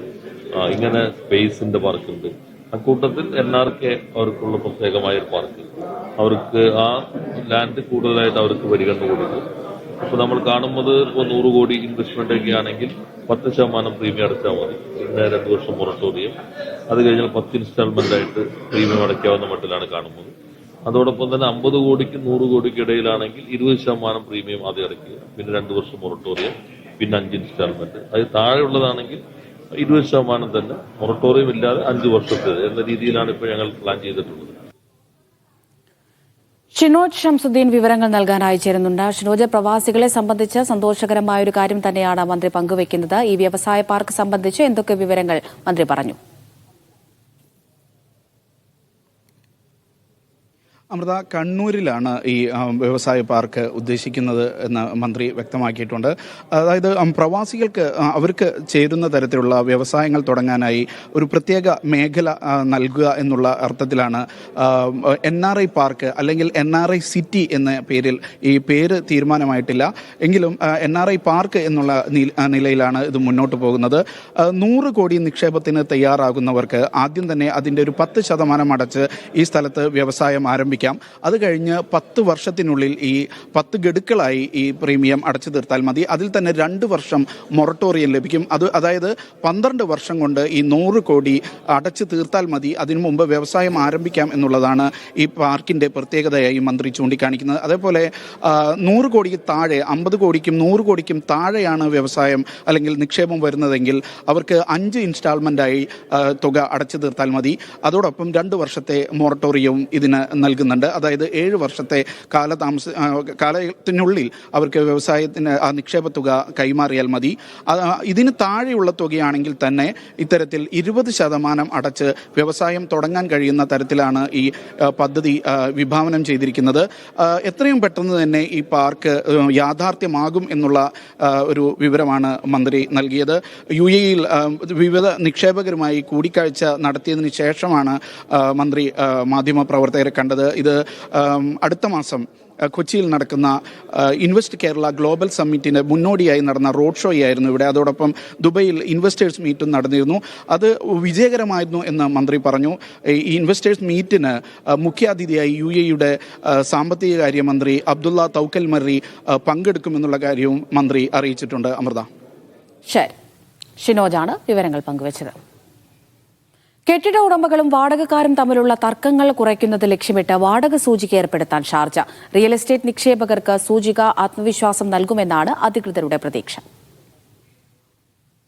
ഇങ്ങനെ സ്പേസിന്റെ പാർക്ക് ഉണ്ട്. അക്കൂട്ടത്തിൽ NRK അവർക്കുള്ള പ്രത്യേകമായ ഒരു പാർക്ക്, അവർക്ക് ആ ലാൻഡ് കൂടുതലായിട്ട് അവർക്ക് പരിഗണന കൊടുക്കും. ഇപ്പോൾ നമ്മൾ കാണുന്നത് ഇപ്പോൾ 100 കോടി ഇൻവെസ്റ്റ്മെന്റ് ഒക്കെ ആണെങ്കിൽ 10% പ്രീമിയം അടച്ചാൽ മതി. പിന്നെ 2 വർഷം മൊറട്ടോറിയം, അത് കഴിഞ്ഞാൽ 10 ഇൻസ്റ്റാൾമെന്റ് ആയിട്ട് പ്രീമിയം അടയ്ക്കാവുന്ന മട്ടിലാണ് കാണുന്നത്. അതോടൊപ്പം തന്നെ 50 കോടിക്കും 100 കോടിക്കും ഇടയിലാണെങ്കിൽ 20% പ്രീമിയം ആദ്യം അടയ്ക്കുക, പിന്നെ 2 വർഷം മൊറട്ടോറിയം, പിന്നെ 5 ഇൻസ്റ്റാൾമെന്റ്. അത് താഴെയുള്ളതാണെങ്കിൽ 20% തന്നെ മൊറട്ടോറിയം ഇല്ലാതെ 5 വർഷത്തേത് എന്ന രീതിയിലാണ് ഇപ്പോൾ ഞങ്ങൾ പ്ലാൻ ചെയ്തിട്ടുള്ളത്. ഷിനോജ് ഷംസുദ്ദീൻ വിവരങ്ങൾ നൽകാനായി ചേരുന്നുണ്ട്. ഷിനോജ്, പ്രവാസികളെ സംബന്ധിച്ച് സന്തോഷകരമായ ഒരു കാര്യം തന്നെയാണ് മന്ത്രി പങ്കുവയ്ക്കുന്നത്. ഈ വ്യവസായ പാർക്ക് സംബന്ധിച്ച് എന്തൊക്കെ വിവരങ്ങൾ മന്ത്രി പറഞ്ഞു? അമൃത, കണ്ണൂരിലാണ് ഈ വ്യവസായ പാർക്ക് ഉദ്ദേശിക്കുന്നത് എന്ന് മന്ത്രി വ്യക്തമാക്കിയിട്ടുണ്ട്. അതായത് പ്രവാസികൾക്ക് അവർക്ക് ചേരുന്ന തരത്തിലുള്ള വ്യവസായങ്ങൾ തുടങ്ങാനായി ഒരു പ്രത്യേക മേഖല നൽകുക എന്നുള്ള അർത്ഥത്തിലാണ് NRI പാർക്ക് അല്ലെങ്കിൽ NRI സിറ്റി എന്ന പേരിൽ ഈ പേര് തീരുമാനമായിട്ടില്ല. എങ്കിലും NRI പാർക്ക് എന്നുള്ള നിലയിലാണ് ഇത് മുന്നോട്ട് പോകുന്നത്. 100 കോടി നിക്ഷേപത്തിന് തയ്യാറാകുന്നവർക്ക് ആദ്യം തന്നെ അതിൻ്റെ ഒരു 10% അടച്ച് ഈ സ്ഥലത്ത് വ്യവസായം ആരംഭിക്കാം. അത് കഴിഞ്ഞ് 10 വർഷത്തിനുള്ളിൽ ഈ 10 ഗഡുക്കളായി ഈ പ്രീമിയം അടച്ചു തീർത്താൽ മതി. അതിൽ തന്നെ 2 വർഷം മൊറട്ടോറിയം ലഭിക്കും. അതായത് 12 വർഷം കൊണ്ട് ഈ 100 കോടി അടച്ചു തീർത്താൽ മതി. അതിനു മുമ്പ് വ്യവസായം ആരംഭിക്കാം എന്നുള്ളതാണ് ഈ പാർക്കിന്റെ പ്രത്യേകതയായി മന്ത്രി ചൂണ്ടിക്കാണിക്കുന്നത്. അതേപോലെ 100 കോടിക്ക് താഴെ, 50 കോടിക്കും 100 കോടിക്കും താഴെയാണ് വ്യവസായം അല്ലെങ്കിൽ നിക്ഷേപം വരുന്നതെങ്കിൽ അവർക്ക് 5 ഇൻസ്റ്റാൾമെന്റായി തുക അടച്ചു തീർത്താൽ മതി. അതോടൊപ്പം 2 വർഷത്തെ മൊറട്ടോറിയവും ഇതിന് നൽകുന്നുണ്ട്. അതായത് 7 വർഷത്തെ കാലത്തിനുള്ളിൽ അവർക്ക് വ്യവസായത്തിന് ആ നിക്ഷേപ തുക കൈമാറിയാൽ മതി. ഇതിന് താഴെയുള്ള തുകയാണെങ്കിൽ തന്നെ ഇത്തരത്തിൽ 20% അടച്ച് വ്യവസായം തുടങ്ങാൻ കഴിയുന്ന തരത്തിലാണ് ഈ പദ്ധതി വിഭാവനം ചെയ്തിരിക്കുന്നത്. എത്രയും പെട്ടെന്ന് തന്നെ ഈ പാർക്ക് യാഥാർത്ഥ്യമാകും എന്നുള്ള ഒരു വിവരമാണ് മന്ത്രി നൽകിയത്. UAE-യിൽ വിവിധ നിക്ഷേപകരുമായി കൂടിക്കാഴ്ച നടത്തിയതിന് ശേഷമാണ് മന്ത്രി മാധ്യമപ്രവർത്തകരെ കണ്ടത്. ഇത് അടുത്ത മാസം കൊച്ചിയിൽ നടക്കുന്ന ഇൻവെസ്റ്റ് കേരള ഗ്ലോബൽ സമ്മിറ്റിന് മുന്നോടിയായി നടന്ന റോഡ് ഷോയായിരുന്നു ഇവിടെ. അതോടൊപ്പം ദുബൈയിൽ ഇൻവെസ്റ്റേഴ്സ് മീറ്റും നടന്നിരുന്നു. അത് വിജയകരമായിരുന്നു എന്ന് മന്ത്രി പറഞ്ഞു. ഈ ഇൻവെസ്റ്റേഴ്സ് മീറ്റിന് മുഖ്യാതിഥിയായി UAE-യുടെ സാമ്പത്തിക കാര്യമന്ത്രി അബ്ദുള്ള തൗക്കൽ മറി പങ്കെടുക്കുമെന്നുള്ള കാര്യവും മന്ത്രി അറിയിച്ചിട്ടുണ്ട്. അമൃത. ശരി, ഷിനോജാണ് വിവരങ്ങൾ പങ്കുവച്ചത്. കെട്ടിട ഉടമകളും വാടകക്കാരും തമ്മിലുള്ള തർക്കങ്ങൾ കുറയ്ക്കുന്നത് ലക്ഷ്യമിട്ട് വാടക സൂചിക ഏർപ്പെടുത്താൻ ഷാർജ. റിയൽ എസ്റ്റേറ്റ് നിക്ഷേപകർക്ക് സൂചിക ആത്മവിശ്വാസം നൽകുമെന്നാണ് അധികൃതരുടെ പ്രതീക്ഷ.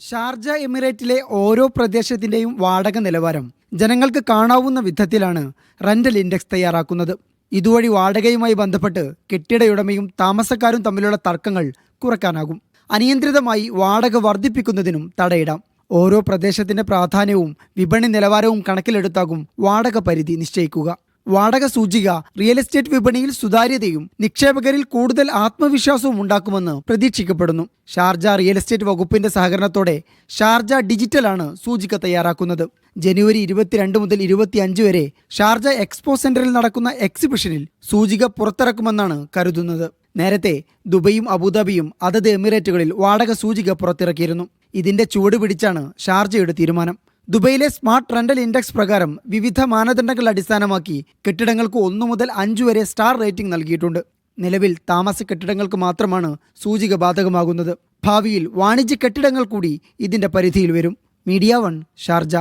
ഷാർജ എമിറേറ്റിലെ ഓരോ പ്രദേശത്തിന്റെയും വാടക നിലവാരം ജനങ്ങൾക്ക് കാണാവുന്ന വിധത്തിലാണ് റെന്റൽ ഇൻഡെക്സ് തയ്യാറാക്കുന്നത്. ഇതുവഴി വാടകയുമായി ബന്ധപ്പെട്ട് കെട്ടിടയുടമയും താമസക്കാരും തമ്മിലുള്ള തർക്കങ്ങൾ കുറയ്ക്കാനാകും. അനിയന്ത്രിതമായി വാടക വർദ്ധിപ്പിക്കുന്നതിനും തടയിടാം. ഓരോ പ്രദേശത്തിന്റെ പ്രാധാന്യവും വിപണി നിലവാരവും കണക്കിലെടുത്താകും വാടക പരിധി നിശ്ചയിക്കുക. വാടക സൂചിക റിയൽ എസ്റ്റേറ്റ് വിപണിയിൽ സുതാര്യതയും നിക്ഷേപകരിൽ കൂടുതൽ ആത്മവിശ്വാസവും ഉണ്ടാക്കുമെന്ന് പ്രതീക്ഷിക്കപ്പെടുന്നു. ഷാർജ റിയൽ എസ്റ്റേറ്റ് വകുപ്പിന്റെ സഹകരണത്തോടെ ഷാർജ ഡിജിറ്റലാണ് സൂചിക തയ്യാറാക്കുന്നത്. ജനുവരി 22 മുതൽ 25 വരെ ഷാർജ എക്സ്പോ സെന്ററിൽ നടക്കുന്ന എക്സിബിഷനിൽ സൂചിക പുറത്തിറക്കുമെന്നാണ് കരുതുന്നത്. നേരത്തെ ദുബൈയും അബുദാബിയും അതത് എമിറേറ്റുകളിൽ വാടക സൂചിക പുറത്തിറക്കിയിരുന്നു. ഇതിന്റെ ചുവട് പിടിച്ചാണ് ഷാർജയുടെ തീരുമാനം. ദുബൈയിലെ സ്മാർട്ട് റെന്റൽ ഇൻഡെക്സ് പ്രകാരം വിവിധ മാനദണ്ഡങ്ങൾ അടിസ്ഥാനമാക്കി കെട്ടിടങ്ങൾക്ക് 1 മുതൽ 5 വരെ സ്റ്റാർ റേറ്റിംഗ് നൽകിയിട്ടുണ്ട്. നിലവിൽ താമസ കെട്ടിടങ്ങൾക്ക് മാത്രമാണ് സൂചിക ബാധകമാകുന്നത്. ഭാവിയിൽ വാണിജ്യ കെട്ടിടങ്ങൾ കൂടി ഇതിന്റെ പരിധിയിൽ വരും. Media 1 Sharjah.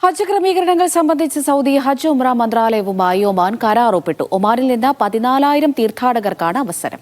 ഹജ്ജ് ക്രമീകരണങ്ങൾ സംബന്ധിച്ച് സൗദി ഹജ്ജ് ഉംറ മന്ത്രാലയവുമായി ഒമാൻ കരാർ ഒപ്പിട്ടു. ഒമാനിൽ നിന്ന് 14,000 തീർത്ഥാടകർക്കാണ് അവസരം.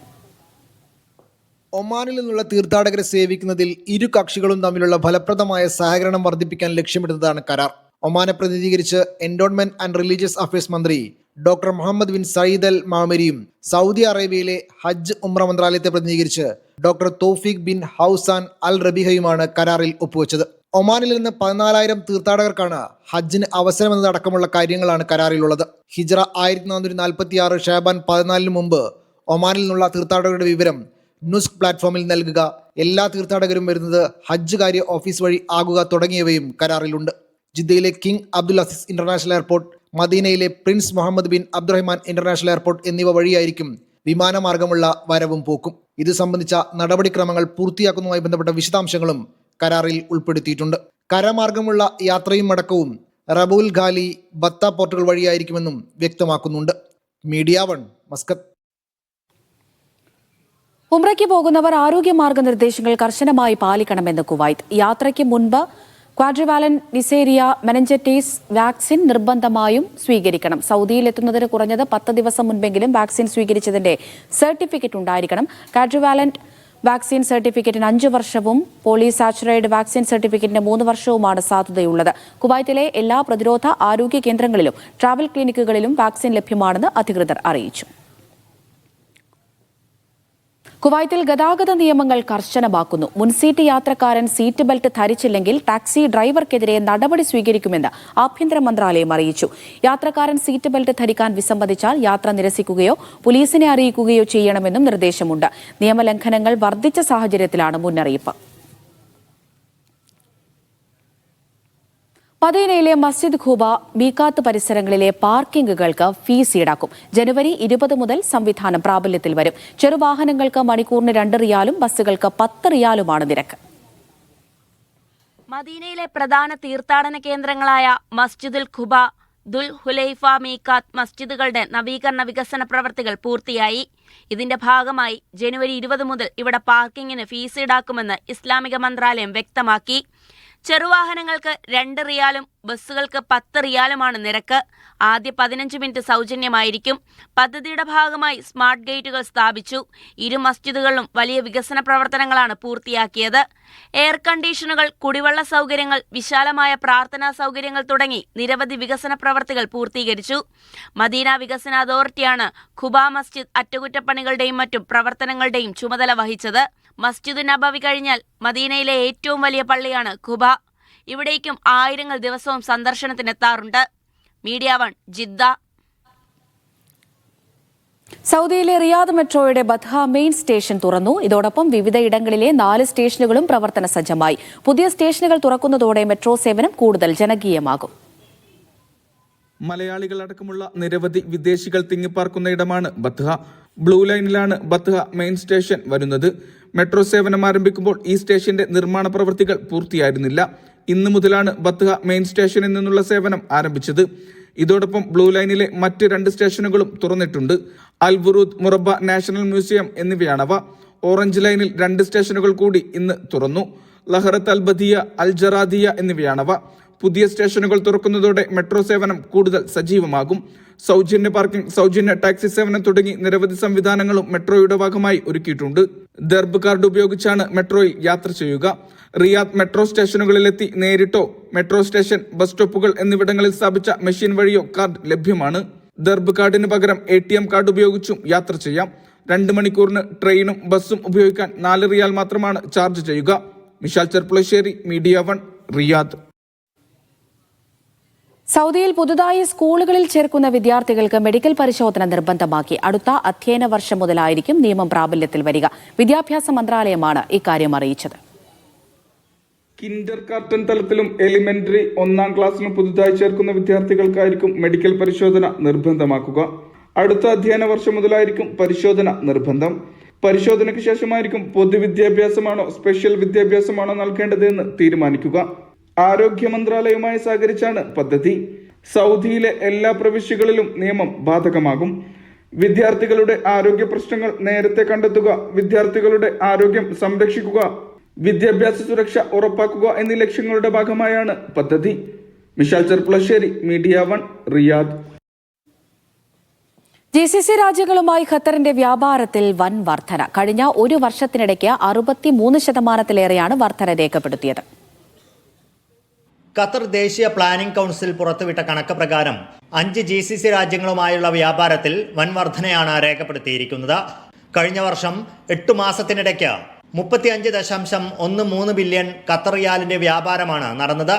ഒമാനിൽ നിന്നുള്ള തീർത്ഥാടകരെ സേവിക്കുന്നതിൽ ഇരു കക്ഷികളും തമ്മിലുള്ള ഫലപ്രദമായ സഹകരണം വർദ്ധിപ്പിക്കാൻ ലക്ഷ്യമിടുന്നതാണ് കരാർ. ഒമാനെ പ്രതിനിധീകരിച്ച് എൻഡോൺമെന്റ് ആൻഡ് റിലീജിയസ് അഫയേഴ്സ് മന്ത്രി ഡോക്ടർ മുഹമ്മദ് ബിൻ സയ്യിദ് അൽ മഅമരിയും സൗദി അറേബ്യയിലെ ഹജ്ജ് ഉംറ മന്ത്രാലയത്തെ പ്രതിനിധീകരിച്ച് ഡോക്ടർ തൗഫീഖ് ബിൻ ഹൗസാൻ അൽ റബിഹയുമാണ് കരാറിൽ ഒപ്പുവെച്ചത്. ഒമാനിൽ നിന്ന് 14,000 തീർത്ഥാടകർക്കാണ് ഹജ്ജിന് അവസരമെന്നതടക്കമുള്ള കാര്യങ്ങളാണ് കരാറിലുള്ളത്. ഹിജ്റ 1446 ഷാബാൻ 14 മുമ്പ് ഒമാനിൽ നിന്നുള്ള തീർത്ഥാടകരുടെ വിവരം നുസ്ക് പ്ലാറ്റ്ഫോമിൽ നൽകുക, എല്ലാ തീർത്ഥാടകരും വരുന്നത് ഹജ്ജ് കാര്യ ഓഫീസ് വഴി ആകുക തുടങ്ങിയവയും കരാറിലുണ്ട്. ജിദ്ദയിലെ King Abdul Aziz international airport, മദീനയിലെ prince Mohammed bin Abdulrahman international airport എന്നിവ വഴിയായിരിക്കും വിമാനമാർഗമുള്ള വരവും പോക്കും. ഇത് സംബന്ധിച്ച നടപടിക്രമങ്ങൾ പൂർത്തിയാക്കുന്നതുമായി ബന്ധപ്പെട്ട വിശദാംശങ്ങളും കരാറിൽ ഉൾപ്പെടുത്തിയിട്ടുണ്ട്. കരമാർഗമുള്ള യാത്രയും മടക്കവും റബൂൽ ഖാലി, ബത്ത പോർട്ടുകൾ വഴിയായിരിക്കുമെന്നും വ്യക്തമാക്കുന്നുണ്ട്. Media 1 Muscat. ഉംറയ്ക്ക് പോകുന്നവർ ആരോഗ്യ മാർഗനിർദ്ദേശങ്ങൾ കർശനമായി പാലിക്കണമെന്ന് കുവൈത്ത്. യാത്രയ്ക്ക് മുൻപ് ക്വാഡ്രിവാലന്റ് ഡിസേരിയ മെനഞ്ചൈറ്റിസ് വാക്സിൻ നിർബന്ധമായും സ്വീകരിക്കണം. സൗദിയിൽ എത്തുന്നതിന് കുറഞ്ഞത് 10 ദിവസം മുൻപെങ്കിലും വാക്സിൻ സ്വീകരിച്ചതിന്റെ സർട്ടിഫിക്കറ്റ് ഉണ്ടായിരിക്കണം. ക്വാഡ്രിവാലന്റ് വാക്സിൻ സർട്ടിഫിക്കറ്റിന് 5 വർഷവും പോളിസാച്ചുറൈഡ് വാക്സിൻ സർട്ടിഫിക്കറ്റിന് 3 വർഷവുമാണ് സാധുതയുള്ളത്. കുവൈത്തിലെ എല്ലാ പ്രതിരോധ ആരോഗ്യ കേന്ദ്രങ്ങളിലും ട്രാവൽ ക്ലിനിക്കുകളിലും വാക്സിൻ ലഭ്യമാണെന്ന് അധികൃതർ അറിയിച്ചു. കുവൈത്തിൽ ഗതാഗത നിയമങ്ങൾ കർശനമാക്കുന്നു. മുൻസീറ്റ് യാത്രക്കാരൻ സീറ്റ് ബെൽറ്റ് ധരിച്ചില്ലെങ്കിൽ ടാക്സി ഡ്രൈവർക്കെതിരെ നടപടി സ്വീകരിക്കുമെന്ന് ആഭ്യന്തര മന്ത്രാലയം അറിയിച്ചു. യാത്രക്കാരൻ സീറ്റ് ബെൽറ്റ് ധരിക്കാൻ വിസമ്മതിച്ചാൽ യാത്ര നിരസിക്കുകയോ പോലീസിനെ അറിയിക്കുകയോ ചെയ്യണമെന്നും നിർദ്ദേശമുണ്ട്. നിയമലംഘനങ്ങൾ വർദ്ധിച്ച സാഹചര്യത്തിലാണ് മുന്നറിയിപ്പ്. മദീനയിലെ മസ്ജിദ് ഖുബ, മീഖാത്ത് പരിസരങ്ങളിലെ പാർക്കിംഗുകൾക്ക് ഫീസ് ഈടാക്കും. ജനുവരി 20 മുതൽ സംവിധാനം പ്രാബല്യത്തിൽ വരും. ചെറുവാഹനങ്ങൾക്ക് മണിക്കൂറിന് 2 റിയാലും ബസ്സുകൾക്ക് 10 റിയാലുമാണ് നിരക്ക്. മദീനയിലെ പ്രധാന തീർത്ഥാടന കേന്ദ്രങ്ങളായ മസ്ജിദുൽ ഖുബ, ദുൽ ഹുലൈഫ, മീഖാത്ത് മസ്ജിദുകളുടെ നവീകരണ വികസന പ്രവർത്തികൾ പൂർത്തിയായി. ഇതിന്റെ ഭാഗമായി ജനുവരി 20 മുതൽ ഇവിടെ പാർക്കിങ്ങിന് ഫീസ് ഈടാക്കുമെന്ന് ഇസ്ലാമിക മന്ത്രാലയം വ്യക്തമാക്കി. ചെറുവാഹനങ്ങൾക്ക് 2 റിയാലും ബസ്സുകൾക്ക് 10 റിയാലുമാണ് നിരക്ക്. ആദ്യ 15 മിനിറ്റ് സൗജന്യമായിരിക്കും. പദ്ധതിയുടെ ഭാഗമായി സ്മാർട്ട് ഗേറ്റുകൾ സ്ഥാപിച്ചു. ഇരു മസ്ജിദുകളിലും വലിയ വികസന പ്രവർത്തനങ്ങളാണ് പൂർത്തിയാക്കിയത്. എയർ കണ്ടീഷനുകൾ, കുടിവെള്ള സൗകര്യങ്ങൾ, വിശാലമായ പ്രാർത്ഥനാ സൗകര്യങ്ങൾ തുടങ്ങി നിരവധി വികസന പ്രവർത്തികൾ പൂർത്തീകരിച്ചു. മദീന വികസന അതോറിറ്റിയാണ് ഖുബ മസ്ജിദ് അറ്റകുറ്റപ്പണികളുടെയും മറ്റും പ്രവർത്തനങ്ങളുടെയും ചുമതല വഹിച്ചത്. മസ്ജിദ് നബവി കഴിഞ്ഞാൽ മദീനയിലെ ഏറ്റവും വലിയ പള്ളിയാണ് ഖുബ. ഇവിടേക്കും ആയിരങ്ങൾ ദിവസവും സന്ദർശനത്തിനെത്താറുണ്ട്. Media 1 Jeddah. സൗദിയിലെ റിയാദ് മെട്രോയുടെ ബത്ഹ മെയിൻ സ്റ്റേഷൻ തുറന്നു. ഇതോടൊപ്പം വിവിധ ഇടങ്ങളിലെ 4 സ്റ്റേഷനുകളും പ്രവർത്തന സജ്ജമായി. പുതിയ സ്റ്റേഷനുകൾ തുറക്കുന്നതോടെ മെട്രോ സേവനം കൂടുതൽ ജനകീയമാകും. മലയാളികളടക്കമുള്ള നിരവധി വിദേശികൾ തിങ്ങിപ്പാർക്കുന്ന ഇടമാണ് ബത്ഹ. ബ്ലൂ ലൈനിലാണ് ബത്ഹ മെയിൻ സ്റ്റേഷൻ വരുന്നത്. മെട്രോ സേവനം ആരംഭിക്കുമ്പോൾ ഈ സ്റ്റേഷന്റെ നിർമ്മാണ പ്രവൃത്തികൾ പൂർത്തിയായിരുന്നില്ല. ഇന്നു മുതലാണ് ബത്ഹ മെയിൻ സ്റ്റേഷനിൽ നിന്നുള്ള സേവനം ആരംഭിച്ചത്. ഇതോടൊപ്പം ബ്ലൂ ലൈനിലെ മറ്റ് 2 സ്റ്റേഷനുകളും തുറന്നിട്ടുണ്ട്. അൽ വുറൂദ്, മുറബ, നാഷണൽ മ്യൂസിയം എന്നിവയാണവ. ഓറഞ്ച് ലൈനിൽ 2 സ്റ്റേഷനുകൾ കൂടി ഇന്ന് തുറന്നു. ലഹറത്ത് അൽ ബദിയ, അൽ ജറാദിയ എന്നിവയാണവ. പുതിയ സ്റ്റേഷനുകൾ തുറക്കുന്നതോടെ മെട്രോ സേവനം കൂടുതൽ സജീവമാകും. സൗജന്യ പാർക്കിംഗ്, സൗജന്യ ടാക്സി സേവനം തുടങ്ങി നിരവധി സംവിധാനങ്ങളും മെട്രോയുടെ ഭാഗമായി ഒരുക്കിയിട്ടുണ്ട്. ദർബ് കാർഡ് ഉപയോഗിച്ചാണ് മെട്രോയിൽ യാത്ര ചെയ്യുക. റിയാദ് മെട്രോ സ്റ്റേഷനുകളിലെത്തി നേരിട്ടോ മെട്രോ സ്റ്റേഷൻ, ബസ് സ്റ്റോപ്പുകൾ എന്നിവിടങ്ങളിൽ സ്ഥാപിച്ച മെഷീൻ വഴിയോ കാർഡ് ലഭ്യമാണ്. ദർബ് കാർഡിന് പകരം ATM കാർഡ് ഉപയോഗിച്ചും യാത്ര ചെയ്യാം. 2 മണിക്കൂറിന് ട്രെയിനും ബസ്സും ഉപയോഗിക്കാൻ 4 റിയാൽ മാത്രമാണ് ചാർജ് ചെയ്യുക. Mishal Cherpulassery, media 1, Riyadh. സൗദിയിൽ പുതുതായി സ്കൂളുകളിൽ ചേർക്കുന്ന വിദ്യാർത്ഥികൾക്ക് മെഡിക്കൽ പരിശോധന നിർബന്ധമാക്കി. അടുത്ത അധ്യയന വർഷം മുതലായിരിക്കും നിയമം പ്രാബല്യത്തിൽ വരിക. വിദ്യാഭ്യാസ മന്ത്രാലയമാണ് ഇക്കാര്യം അറിയിച്ചത്. കിൻഡർ ഗാർട്ടൻ തലത്തിലും എലിമെന്ററി 1ാം ക്ലാസ്സിലും പുതുതായി ചേർക്കുന്ന വിദ്യാർത്ഥികൾക്കായിരിക്കും മെഡിക്കൽ പരിശോധന നിർബന്ധമാക്കുക. അടുത്ത അധ്യയന വർഷം മുതലായിരിക്കും പരിശോധന നിർബന്ധം. പരിശോധനയ്ക്ക് ശേഷമായിരിക്കും പൊതുവിദ്യാഭ്യാസമാണോ സ്പെഷ്യൽ വിദ്യാഭ്യാസമാണോ നൽകേണ്ടതെന്ന് തീരുമാനിക്കുക. ആരോഗ്യ മന്ത്രാലയവുമായി സഹകരിച്ചാണ് പദ്ധതി. സൗദിയിലെ എല്ലാ പ്രവിശ്യകളിലും നിയമം ബാധകമാകും. വിദ്യാർത്ഥികളുടെ ആരോഗ്യ പ്രശ്നങ്ങൾ നേരത്തെ കണ്ടെത്തുക, വിദ്യാർത്ഥികളുടെ ആരോഗ്യം സംരക്ഷിക്കുക, വിദ്യാഭ്യാസ സുരക്ഷ ഉറപ്പാക്കുക എന്നീ ലക്ഷ്യങ്ങളുടെ ഭാഗമായാണ് പദ്ധതി. Mishal Cherpulassery, media 1, Riyadh. GCC രാജ്യങ്ങളുമായി ഖത്തറിന്റെ വ്യാപാരത്തിൽ വൻ വർധന. കഴിഞ്ഞ ഒരു വർഷത്തിനിടയ്ക്ക് 63% വർധന രേഖപ്പെടുത്തിയത്. ഖത്തർ ദേശീയ പ്ലാനിംഗ് കൗൺസിൽ പുറത്തുവിട്ട കണക്ക് പ്രകാരം 5 GCC രാജ്യങ്ങളുമായുള്ള വ്യാപാരത്തിൽ വൻ വർധനയാണ് രേഖപ്പെടുത്തിയിരിക്കുന്നത്. കഴിഞ്ഞ വർഷം 8 മാസത്തിനിടയ്ക്ക് 35.13 ബില്യൺ ഖത്തർ റിയാലിന്റെ വ്യാപാരമാണ് നടന്നത്.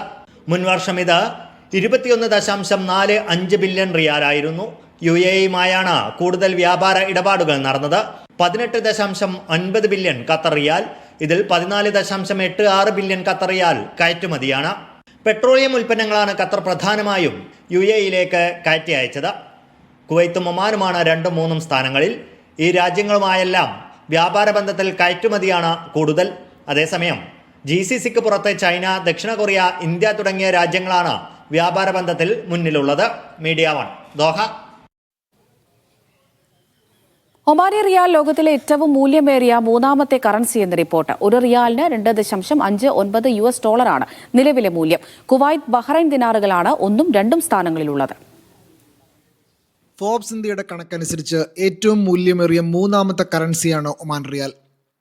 മുൻവർഷം ഇത് 21.45 ബില്യൺ റിയാലായിരുന്നു. UAEയുമായാണ് കൂടുതൽ വ്യാപാര ഇടപാടുകൾ നടന്നത്. 18.9 ബില്യൺ ഖത്തർ റിയാൽ. ഇതിൽ 14.86 ബില്യൺ ഖത്തർ റിയാൽ കയറ്റുമതിയാണ്. പെട്രോളിയം ഉൽപ്പന്നങ്ങളാണ് ഖത്തർ പ്രധാനമായും UAEയിലേക്ക് കയറ്റി അയച്ചത്. കുവൈത്തും ഒമാനുമാണ് 2ഉം 3ഉം സ്ഥാനങ്ങളിൽ. ഈ രാജ്യങ്ങളുമായെല്ലാം വ്യാപാര ബന്ധത്തിൽ കയറ്റുമതിയാണ് കൂടുതൽ. അതേസമയം GCCക്ക് പുറത്തെ ചൈന, ദക്ഷിണ കൊറിയ, ഇന്ത്യ തുടങ്ങിയ രാജ്യങ്ങളാണ് വ്യാപാര ബന്ധത്തിൽ മുന്നിലുള്ളത്. Media 1, Doha. ഒമാനി റിയാൽ ലോകത്തിലെ ഏറ്റവും മൂല്യമേറിയ 3ാമത്തെ കറൻസി എന്ന റിപ്പോർട്ട്. ഒരു റിയാലിന് $2.59 നിലവിലെ മൂല്യം. കുവൈത്ത്, ബഹ്റൈൻ ദിനാറുകളാണ് 1ഉം 2ഉം സ്ഥാനങ്ങളിലുള്ളത്. ഫോബ്സ് ഇന്ത്യയുടെ കണക്കനുസരിച്ച് ഏറ്റവും മൂല്യമേറിയ 3ാമത്തെ കറൻസിയാണ് ഒമാൻ റിയാൽ.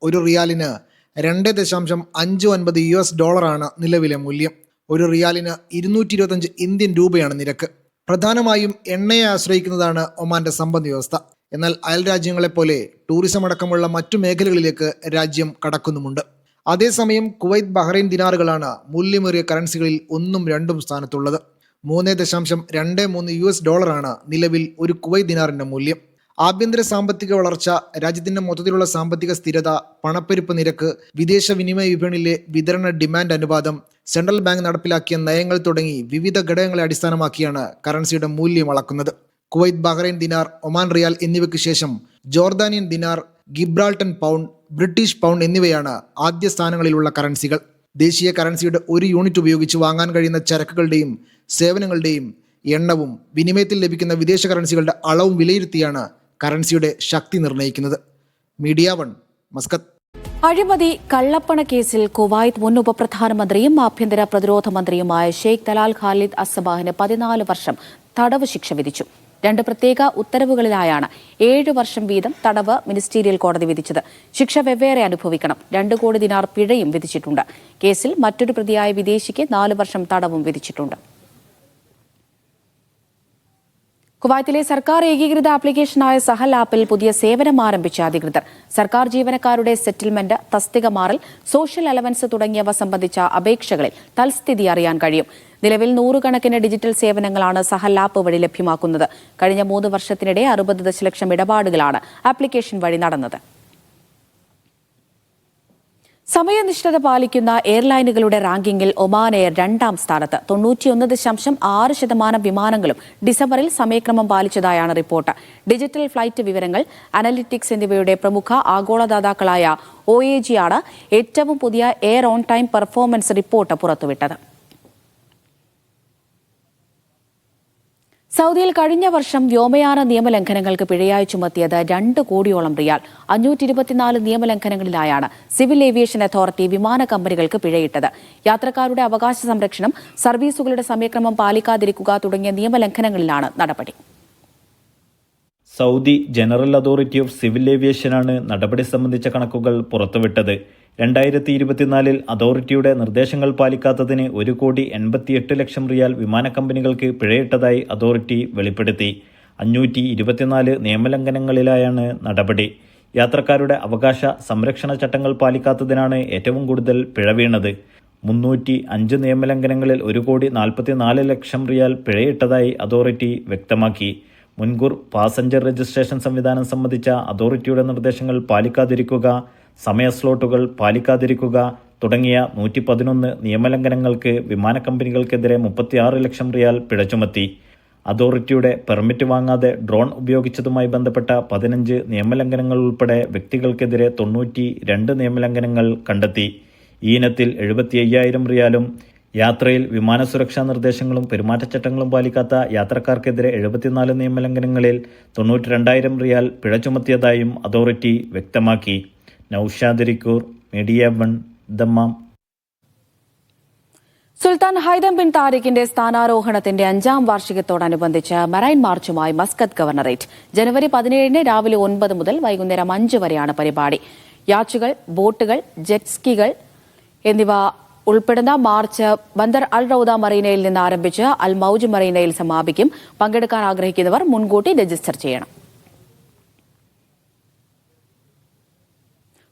ഒരു റിയാലിന് $2.59 നിലവിലെ മൂല്യം. ഒരു റിയാലിന് 225 ഇന്ത്യൻ രൂപയാണ് നിരക്ക്. പ്രധാനമായും എണ്ണയെ ആശ്രയിക്കുന്നതാണ് ഒമാന്റെ സമ്പദ് വ്യവസ്ഥ. എന്നാൽ അയൽ രാജ്യങ്ങളെപ്പോലെ ടൂറിസം അടക്കമുള്ള മറ്റു മേഖലകളിലേക്ക് രാജ്യം കടക്കുന്നുമുണ്ട്. അതേസമയം കുവൈത്ത്, ബഹ്റൈൻ ദിനാറുകളാണ് മൂല്യമേറിയ കറൻസികളിൽ 1ഉം 2ഉം സ്ഥാനത്തുള്ളത്. $3.23 നിലവിൽ ഒരു കുവൈത്ത് ദിനാറിന്റെ മൂല്യം. ആഭ്യന്തര സാമ്പത്തിക വളർച്ച, രാജ്യത്തിന്റെ മൊത്തത്തിലുള്ള സാമ്പത്തിക സ്ഥിരത, പണപ്പെരുപ്പ് നിരക്ക്, വിദേശ വിനിമയ വിപണിയിലെ വിതരണ ഡിമാൻഡ് അനുപാതം, സെൻട്രൽ ബാങ്ക് നടപ്പിലാക്കിയ നയങ്ങൾ തുടങ്ങി വിവിധ ഘടകങ്ങളെ അടിസ്ഥാനമാക്കിയാണ് കറൻസിയുടെ മൂല്യം അളക്കുന്നത്. കുവൈത്ത്, ബഹ്റൈൻ ദിനാർ, ഒമാൻ റിയാൽ എന്നിവയ്ക്ക് ശേഷം ജോർദാനിയൻ ദിനാർ, ഗിബ്രാൾട്ടൻ പൗണ്ട്, ബ്രിട്ടീഷ് പൗണ്ട് എന്നിവയാണ് ആദ്യ സ്ഥാനങ്ങളിലുള്ള കറൻസികൾ. ദേശീയ കറൻസിയുടെ 1 യൂണിറ്റ് ഉപയോഗിച്ച് വാങ്ങാൻ കഴിയുന്ന ചരക്കുകളുടെയും സേവനങ്ങളുടെയും എണ്ണവും വിനിമയത്തിൽ ലഭിക്കുന്ന വിദേശ കറൻസികളുടെ അളവും വിലയിരുത്തിയാണ് കറൻസിയുടെ ശക്തി നിർണ്ണയിക്കുന്നത്. Media 1, Muscat. അഴിമതി കള്ളപ്പണ കേസിൽ കുവൈത്ത് മുൻ ഉപപ്രധാനമന്ത്രിയും ആഭ്യന്തര പ്രതിരോധ മന്ത്രിയുമായ ഷെയ്ഖ് തലാൽ ഖാലിദ് അസ്സബാഹിന് 14 വർഷം തടവ് ശിക്ഷ വിധിച്ചു. 2 പ്രത്യേക ഉത്തരവുകളിലായാണ് 7 വർഷം വീതം തടവ് മിനിസ്റ്റീരിയൽ കോടതി വിധിച്ചത്. ശിക്ഷ വെവ്വേറെ അനുഭവിക്കണം. 2 കോടി ദിനാർ പിഴയും വിധിച്ചിട്ടുണ്ട്. കേസിൽ മറ്റൊരു പ്രതിയായ വിദേശിക്ക് 4 വർഷം തടവും വിധിച്ചിട്ടുണ്ട്. കുവൈത്തിലെ സർക്കാർ ഏകീകൃത ആപ്ലിക്കേഷനായ സഹൽ ആപ്പിൽ പുതിയ സേവനം ആരംഭിച്ച അധികൃതർ. സർക്കാർ ജീവനക്കാരുടെ സെറ്റിൽമെന്റ്, തസ്തിക മാറൽ, സോഷ്യൽ അലവൻസ് തുടങ്ങിയവ സംബന്ധിച്ച അപേക്ഷകളിൽ തൽസ്ഥിതി അറിയാൻ കഴിയും. നിലവിൽ 100 കണക്കിന് ഡിജിറ്റൽ സേവനങ്ങളാണ് സഹൽ ആപ്പ് വഴി ലഭ്യമാക്കുന്നത്. കഴിഞ്ഞ 3 വർഷത്തിനിടെ 60 ദശലക്ഷം ഇടപാടുകളാണ് ആപ്ലിക്കേഷൻ വഴി നടന്നത്. സമയനിഷ്ഠത പാലിക്കുന്ന എയർലൈനുകളുടെ റാങ്കിങ്ങിൽ ഒമാൻ എയർ 2ാം സ്ഥാനത്ത്. 91.6% വിമാനങ്ങളും ഡിസംബറിൽ സമയക്രമം പാലിച്ചതായാണ് റിപ്പോർട്ട്. ഡിജിറ്റൽ ഫ്ലൈറ്റ് വിവരങ്ങൾ, അനലിറ്റിക്സ് എന്നിവയുടെ പ്രമുഖ ആഗോളദാതാക്കളായ OAG ആണ് ഏറ്റവും പുതിയ air on time performance report പുറത്തുവിട്ടത്. സൗദിയിൽ കഴിഞ്ഞ വർഷം വ്യോമയാന നിയമലംഘനങ്ങൾക്ക് പിഴയായി ചുമത്തിയത് 2 കോടിയോളം റിയാൽ. 524 നിയമലംഘനങ്ങളിലായാണ് സിവിൽ ഏവിയേഷൻ അതോറിറ്റി വിമാന കമ്പനികൾക്ക് പിഴയിട്ടത്. യാത്രക്കാരുടെ അവകാശ സംരക്ഷണം, സർവീസുകളുടെ സമയക്രമം പാലിക്കാതിരിക്കുക തുടങ്ങിയ നിയമലംഘനങ്ങളിലാണ് നടപടി. Saudi general authority of civil ഏവിയേഷനാണ് നടപടി സംബന്ധിച്ച കണക്കുകൾ പുറത്തുവിട്ടത്. 2024 അതോറിറ്റിയുടെ നിർദ്ദേശങ്ങൾ പാലിക്കാത്തതിന് 1,88,00,000 റിയാൽ വിമാന കമ്പനികൾക്ക് പിഴയിട്ടതായി അതോറിറ്റി വെളിപ്പെടുത്തി. 524 നിയമലംഘനങ്ങളിലായാണ് നടപടി. യാത്രക്കാരുടെ അവകാശ സംരക്ഷണ ചട്ടങ്ങൾ പാലിക്കാത്തതിനാണ് ഏറ്റവും കൂടുതൽ പിഴ വീണത്. 305 നിയമലംഘനങ്ങളിൽ 1,44,00,000 റിയാൽ പിഴയിട്ടതായി അതോറിറ്റി വ്യക്തമാക്കി. മുൻകൂർ പാസഞ്ചർ രജിസ്ട്രേഷൻ സംവിധാനം സംബന്ധിച്ച അതോറിറ്റിയുടെ നിർദ്ദേശങ്ങൾ പാലിക്കാതിരിക്കുക, സമയ സ്ലോട്ടുകൾ പാലിക്കാതിരിക്കുക തുടങ്ങിയ 111 നിയമലംഘനങ്ങൾക്ക് വിമാന കമ്പനികൾക്കെതിരെ 36 ലക്ഷം റിയാൽ പിഴ ചുമത്തി. അതോറിറ്റിയുടെ പെർമിറ്റ് വാങ്ങാതെ ഡ്രോൺ ഉപയോഗിച്ചതുമായി ബന്ധപ്പെട്ട 15 നിയമലംഘനങ്ങൾ ഉൾപ്പെടെ വ്യക്തികൾക്കെതിരെ 92 നിയമലംഘനങ്ങൾ കണ്ടെത്തി. ഈ ഇനത്തിൽ 75,000 റിയാലും യാത്രയിൽ വിമാന സുരക്ഷാ നിർദ്ദേശങ്ങളും പെരുമാറ്റച്ചട്ടങ്ങളും പാലിക്കാത്ത യാത്രക്കാർക്കെതിരെ 74 നിയമലംഘനങ്ങളിൽ 92,000 റിയാൽ പിഴ ചുമത്തിയതായും അതോറിറ്റി വ്യക്തമാക്കി. Naushad റിക്കൂർ, media 1, Dammam. സുൽത്താൻ ഹൈതം ബിൻ താരിഖിന്റെ സ്ഥാനാരോഹണത്തിന്റെ 5ാം വാർഷികത്തോടനുബന്ധിച്ച് മറൈൻ മാർച്ചുമായി മസ്കത്ത് ഗവർണറേറ്റ്. ജനുവരി 17 രാവിലെ 9 മുതൽ വൈകുന്നേരം 5 വരെയാണ് പരിപാടി. യാച്ചുകൾ, ബോട്ടുകൾ, ജെറ്റ്സ്കികൾ എന്നിവ ഉൾപ്പെടുന്ന മാർച്ച് ബന്ദർ അൽ റൌദ മറീനയിൽ നിന്ന് ആരംഭിച്ച് അൽ മൌജ് മറീനയിൽ സമാപിക്കും. പങ്കെടുക്കാൻ ആഗ്രഹിക്കുന്നവർ മുൻകൂട്ടി രജിസ്റ്റർ ചെയ്യണം.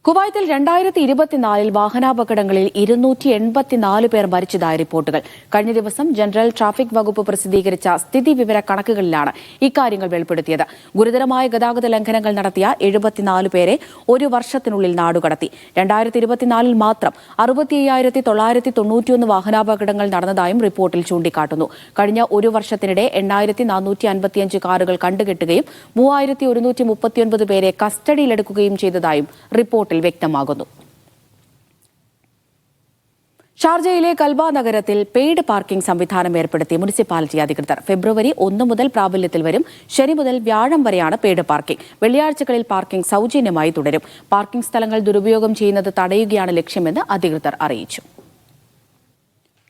കുവൈത്തിൽ 2024 വാഹനാപകടങ്ങളിൽ 284 പേർ മരിച്ചതായി റിപ്പോർട്ടുകൾ. കഴിഞ്ഞ ദിവസം ജനറൽ ട്രാഫിക് വകുപ്പ് പ്രസിദ്ധീകരിച്ച സ്ഥിതിവിവര കണക്കുകളിലാണ് ഇക്കാര്യങ്ങൾ വെളിപ്പെടുത്തിയത്. ഗുരുതരമായ ഗതാഗത ലംഘനങ്ങൾ നടത്തിയ 74 പേരെ ഒരു വർഷത്തിനുള്ളിൽ നാടുകടത്തി. 2024 മാത്രം 65,991 വാഹനാപകടങ്ങൾ നടന്നതായും റിപ്പോർട്ടിൽ ചൂണ്ടിക്കാട്ടുന്നു. കഴിഞ്ഞ ഒരു വർഷത്തിനിടെ 8,455 കാറുകൾ കണ്ടുകെട്ടുകയും 3,139 പേരെ കസ്റ്റഡിയിലെടുക്കുകയും ചെയ്തതായും റിപ്പോർട്ട് വ്യക്തമാകുന്നു. ഷാർജയിലെ കൽബ നഗരത്തിൽ പെയ്ഡ് പാർക്കിംഗ് സംവിധാനം ഏർപ്പെടുത്തി മുനിസിപ്പാലിറ്റി അധികൃതർ. ഫെബ്രുവരി 1 മുതൽ പ്രാബല്യത്തിൽ വരും. ശനി മുതൽ വ്യാഴം വരെയാണ് പെയ്ഡ് പാർക്കിംഗ്. വെള്ളിയാഴ്ചകളിൽ പാർക്കിംഗ് സൗജന്യമായി തുടരും. പാർക്കിംഗ് സ്ഥലങ്ങൾ ദുരുപയോഗം ചെയ്യുന്നത് തടയുകയാണ് ലക്ഷ്യമെന്ന് അധികൃതർ അറിയിച്ചു.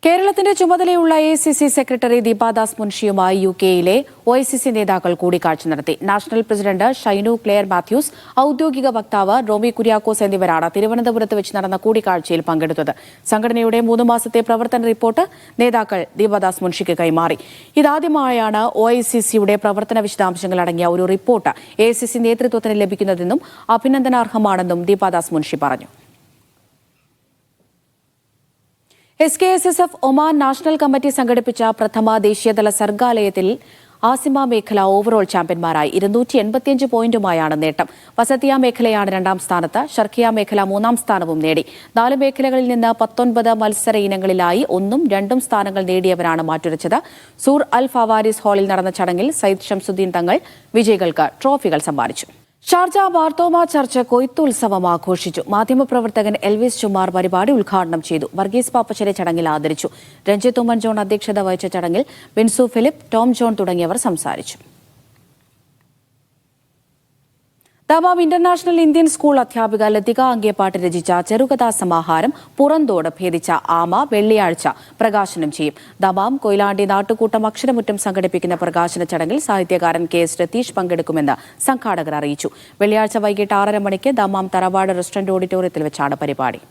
കേരളത്തിന്റെ ചുമതലയുള്ള AICC സെക്രട്ടറി ദീപാദാസ് മുൻഷിയുമായി UK-യിലെ OICC നേതാക്കൾ കൂടിക്കാഴ്ച നടത്തി. National president Shinu Clair Mathews, ഔദ്യോഗിക വക്താവ് റോമി കുര്യാക്കോസ് എന്നിവരാണ് തിരുവനന്തപുരത്ത് വെച്ച് നടന്ന കൂടിക്കാഴ്ചയിൽ പങ്കെടുത്തത്. സംഘടനയുടെ 3 മാസത്തെ പ്രവർത്തന റിപ്പോർട്ട് നേതാക്കൾ ദീപാദാസ് മുൻഷിക്ക് കൈമാറി. ഇതാദ്യമായാണ് OICC-യുടെ പ്രവർത്തന വിശദാംശങ്ങൾ അടങ്ങിയ ഒരു റിപ്പോർട്ട് AICC നേതൃത്വത്തിന് ലഭിക്കുന്നതെന്നും അഭിനന്ദനാർഹമാണെന്നും ദീപാദാസ് മുൻഷി പറഞ്ഞു. SKSSF ഒമാൻ നാഷണൽ കമ്മിറ്റി സംഘടിപ്പിച്ച പ്രഥമ ദേശീയതല സർഗാലയത്തിൽ ആസിമ മേഖല ഓവറോൾ ചാമ്പ്യന്മാരായി 285 പോയിന്റുമായാണ് നേട്ടം. വസതിയ മേഖലയാണ് 2ാം സ്ഥാനത്ത്. ഷർഖിയ മേഖല 3ാം സ്ഥാനവും നേടി. 4 മേഖലകളിൽ നിന്ന് 19 മത്സര ഇനങ്ങളിലായി 1ഉം 2ഉം സ്ഥാനങ്ങൾ നേടിയവരാണ് മാറ്റുരച്ചത്. സൂർ അൽ ഫവാരിസ് ഹാളിൽ നടന്ന ചടങ്ങിൽ സയ്യിദ് ഷംസുദ്ദീൻ തങ്ങൾ വിജയികൾക്ക് ട്രോഫികൾ സമ്മാനിച്ചു. ഷാർജ ബാർത്തോമ ചർച്ച് കൊയ്ത്തുത്സവം ആഘോഷിച്ചു. മാധ്യമപ്രവർത്തകൻ എൽവിസ് ചുമാർ പരിപാടി ഉദ്ഘാടനം ചെയ്തു. വർഗീസ് പാപ്പച്ചനെ ചടങ്ങിൽ ആദരിച്ചു. രഞ്ജിത്ത് ഉമ്മൻ ജോൺ അധ്യക്ഷത വഹിച്ച ചടങ്ങിൽ ബിൻസു ഫിലിപ്പ്, ടോം ജോൺ തുടങ്ങിയവർ സംസാരിച്ചു. ദമാം ഇന്റർനാഷണൽ ഇന്ത്യൻ സ്കൂൾ അധ്യാപിക ലതിക അങ്കേപ്പാട്ട് രചിച്ച ചെറുകഥാ സമാഹാരം പുറന്തോട് ഭേദിച്ച ആമ വെള്ളിയാഴ്ച പ്രകാശനം ചെയ്യും. ദമാം കൊയിലാണ്ടി നാട്ടുകൂട്ടം അക്ഷരമുറ്റം സംഘടിപ്പിക്കുന്ന പ്രകാശന ചടങ്ങിൽ സാഹിത്യകാരൻ KS രതീഷ് പങ്കെടുക്കുമെന്ന് സംഘാടകർ അറിയിച്ചു. വെള്ളിയാഴ്ച വൈകിട്ട് 6:30 മണിക്ക് ദമാം തറവാട് റെസ്റ്റോറന്റ് ഓഡിറ്റോറിയത്തിൽ വെച്ചാണ് പരിപാടി.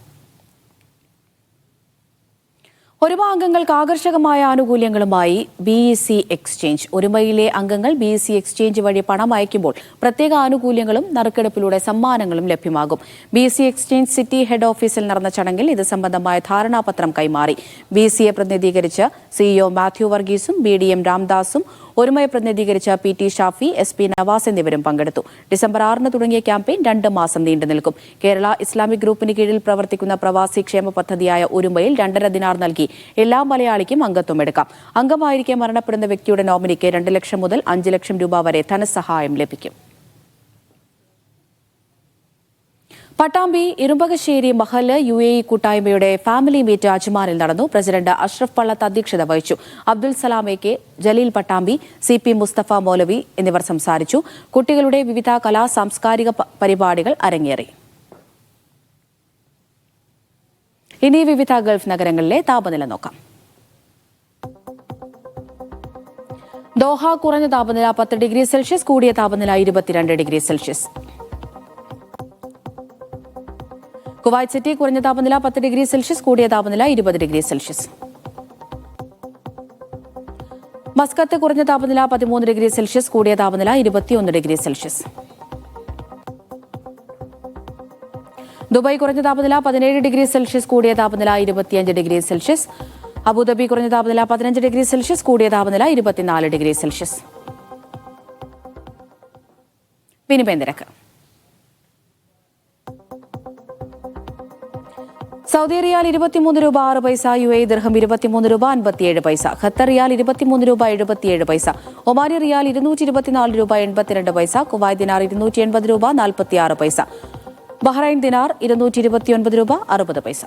ഒരുമ അംഗങ്ങൾക്ക് ആകർഷകമായ ആനുകൂല്യങ്ങളുമായി BEC എക്സ്ചേഞ്ച്. ഒരുമയിലെ അംഗങ്ങൾ BEC എക്സ്ചേഞ്ച് വഴി പണം അയക്കുമ്പോൾ പ്രത്യേക ആനുകൂല്യങ്ങളും നറുക്കെടുപ്പിലൂടെ സമ്മാനങ്ങളും ലഭ്യമാകും. BEC എക്സ്ചേഞ്ച് സിറ്റി ഹെഡ് ഓഫീസിൽ നടന്ന ചടങ്ങിൽ ഇത് സംബന്ധമായ ധാരണാപത്രം കൈമാറി. BECയെ പ്രതിനിധീകരിച്ച് CEO Mathew വർഗീസും BDM രാംദാസും, ഒരുമയെ പ്രതിനിധീകരിച്ച PT Shafi, SP Nawaz എന്നിവരും പങ്കെടുത്തു. ഡിസംബർ 6 തുടങ്ങിയ ക്യാമ്പയിൻ 2 മാസം നീണ്ടു നിൽക്കും. കേരള ഇസ്ലാമിക് ഗ്രൂപ്പിന് കീഴിൽ പ്രവർത്തിക്കുന്ന പ്രവാസി ക്ഷേമ പദ്ധതിയായ ഒരുമയിൽ 2.5 ദിനാർ നൽകി എല്ലാ മലയാളിക്കും അംഗത്വം എടുക്കാം. അംഗമായിരിക്കെ മരണപ്പെടുന്ന വ്യക്തിയുടെ നോമിനിക്ക് 2 ലക്ഷം മുതൽ 5 ലക്ഷം രൂപ വരെ ധനസഹായം ലഭിക്കും. പട്ടാമ്പി ഇരുമ്പകശ്ശേരി മഹല്ല് UAE കൂട്ടായ്മയുടെ ഫാമിലി മീറ്റ് അജ്മാനിൽ നടന്നു. പ്രസിഡന്റ് അഷ്റഫ് പള്ളത്ത് അധ്യക്ഷത വഹിച്ചു. അബ്ദുൽ സലാം AK, ജലീൽ പട്ടാമ്പി, CP മുസ്തഫ മൗലവി എന്നിവർ സംസാരിച്ചു. കുട്ടികളുടെ വിവിധ കലാ സാംസ്കാരിക പരിപാടികൾ അരങ്ങേറി. ഇനി വിവിധ ഗൾഫ് നഗരങ്ങളിലെ താപനില നോക്കാം. ദോഹ കുറഞ്ഞ താപനില 10 ഡിഗ്രി സെൽഷ്യസ്, കൂടിയ താപനില 22 ഡിഗ്രി സെൽഷ്യസ്. കുവൈറ്റ് സിറ്റി കുറഞ്ഞ താപനില 10 ഡിഗ്രി സെൽഷ്യസ്, കൂടിയ താപനില 20 ഡിഗ്രി സെൽഷ്യസ്. മസ്കത്ത് കുറഞ്ഞ താപനില 13 ഡിഗ്രി സെൽഷ്യസ്, കൂടിയ താപനില 21 ഡിഗ്രി സെൽഷ്യസ്. ദുബായ് കുറഞ്ഞ താപനില 17 ഡിഗ്രി സെൽഷ്യസ്, കൂടിയ താപനില 25 ഡിഗ്രി സെൽഷ്യസ്. അബുദാബി കുറഞ്ഞ താപനില 15 ഡിഗ്രി സെൽഷ്യസ്, കൂടിയ താപനില 24 ഡിഗ്രി സെൽഷ്യസ്. വിനിമയ നിരക്ക്. സൗദി റിയാൽ 23 രൂപ 6 പൈസ, UAE ദിർഹം 23 രൂപ 57 പൈസ, ഖത്തർ റിയാൽ 23 രൂപ 77 പൈസ, ഒമാനി റിയാൽ 224 രൂപ 82 പൈസ, കുവൈറ്റ് ദിനാർ 280 രൂപ 46 പൈസ, ബഹ്റൈൻ ദിനാർ 229 രൂപ 60 പൈസ.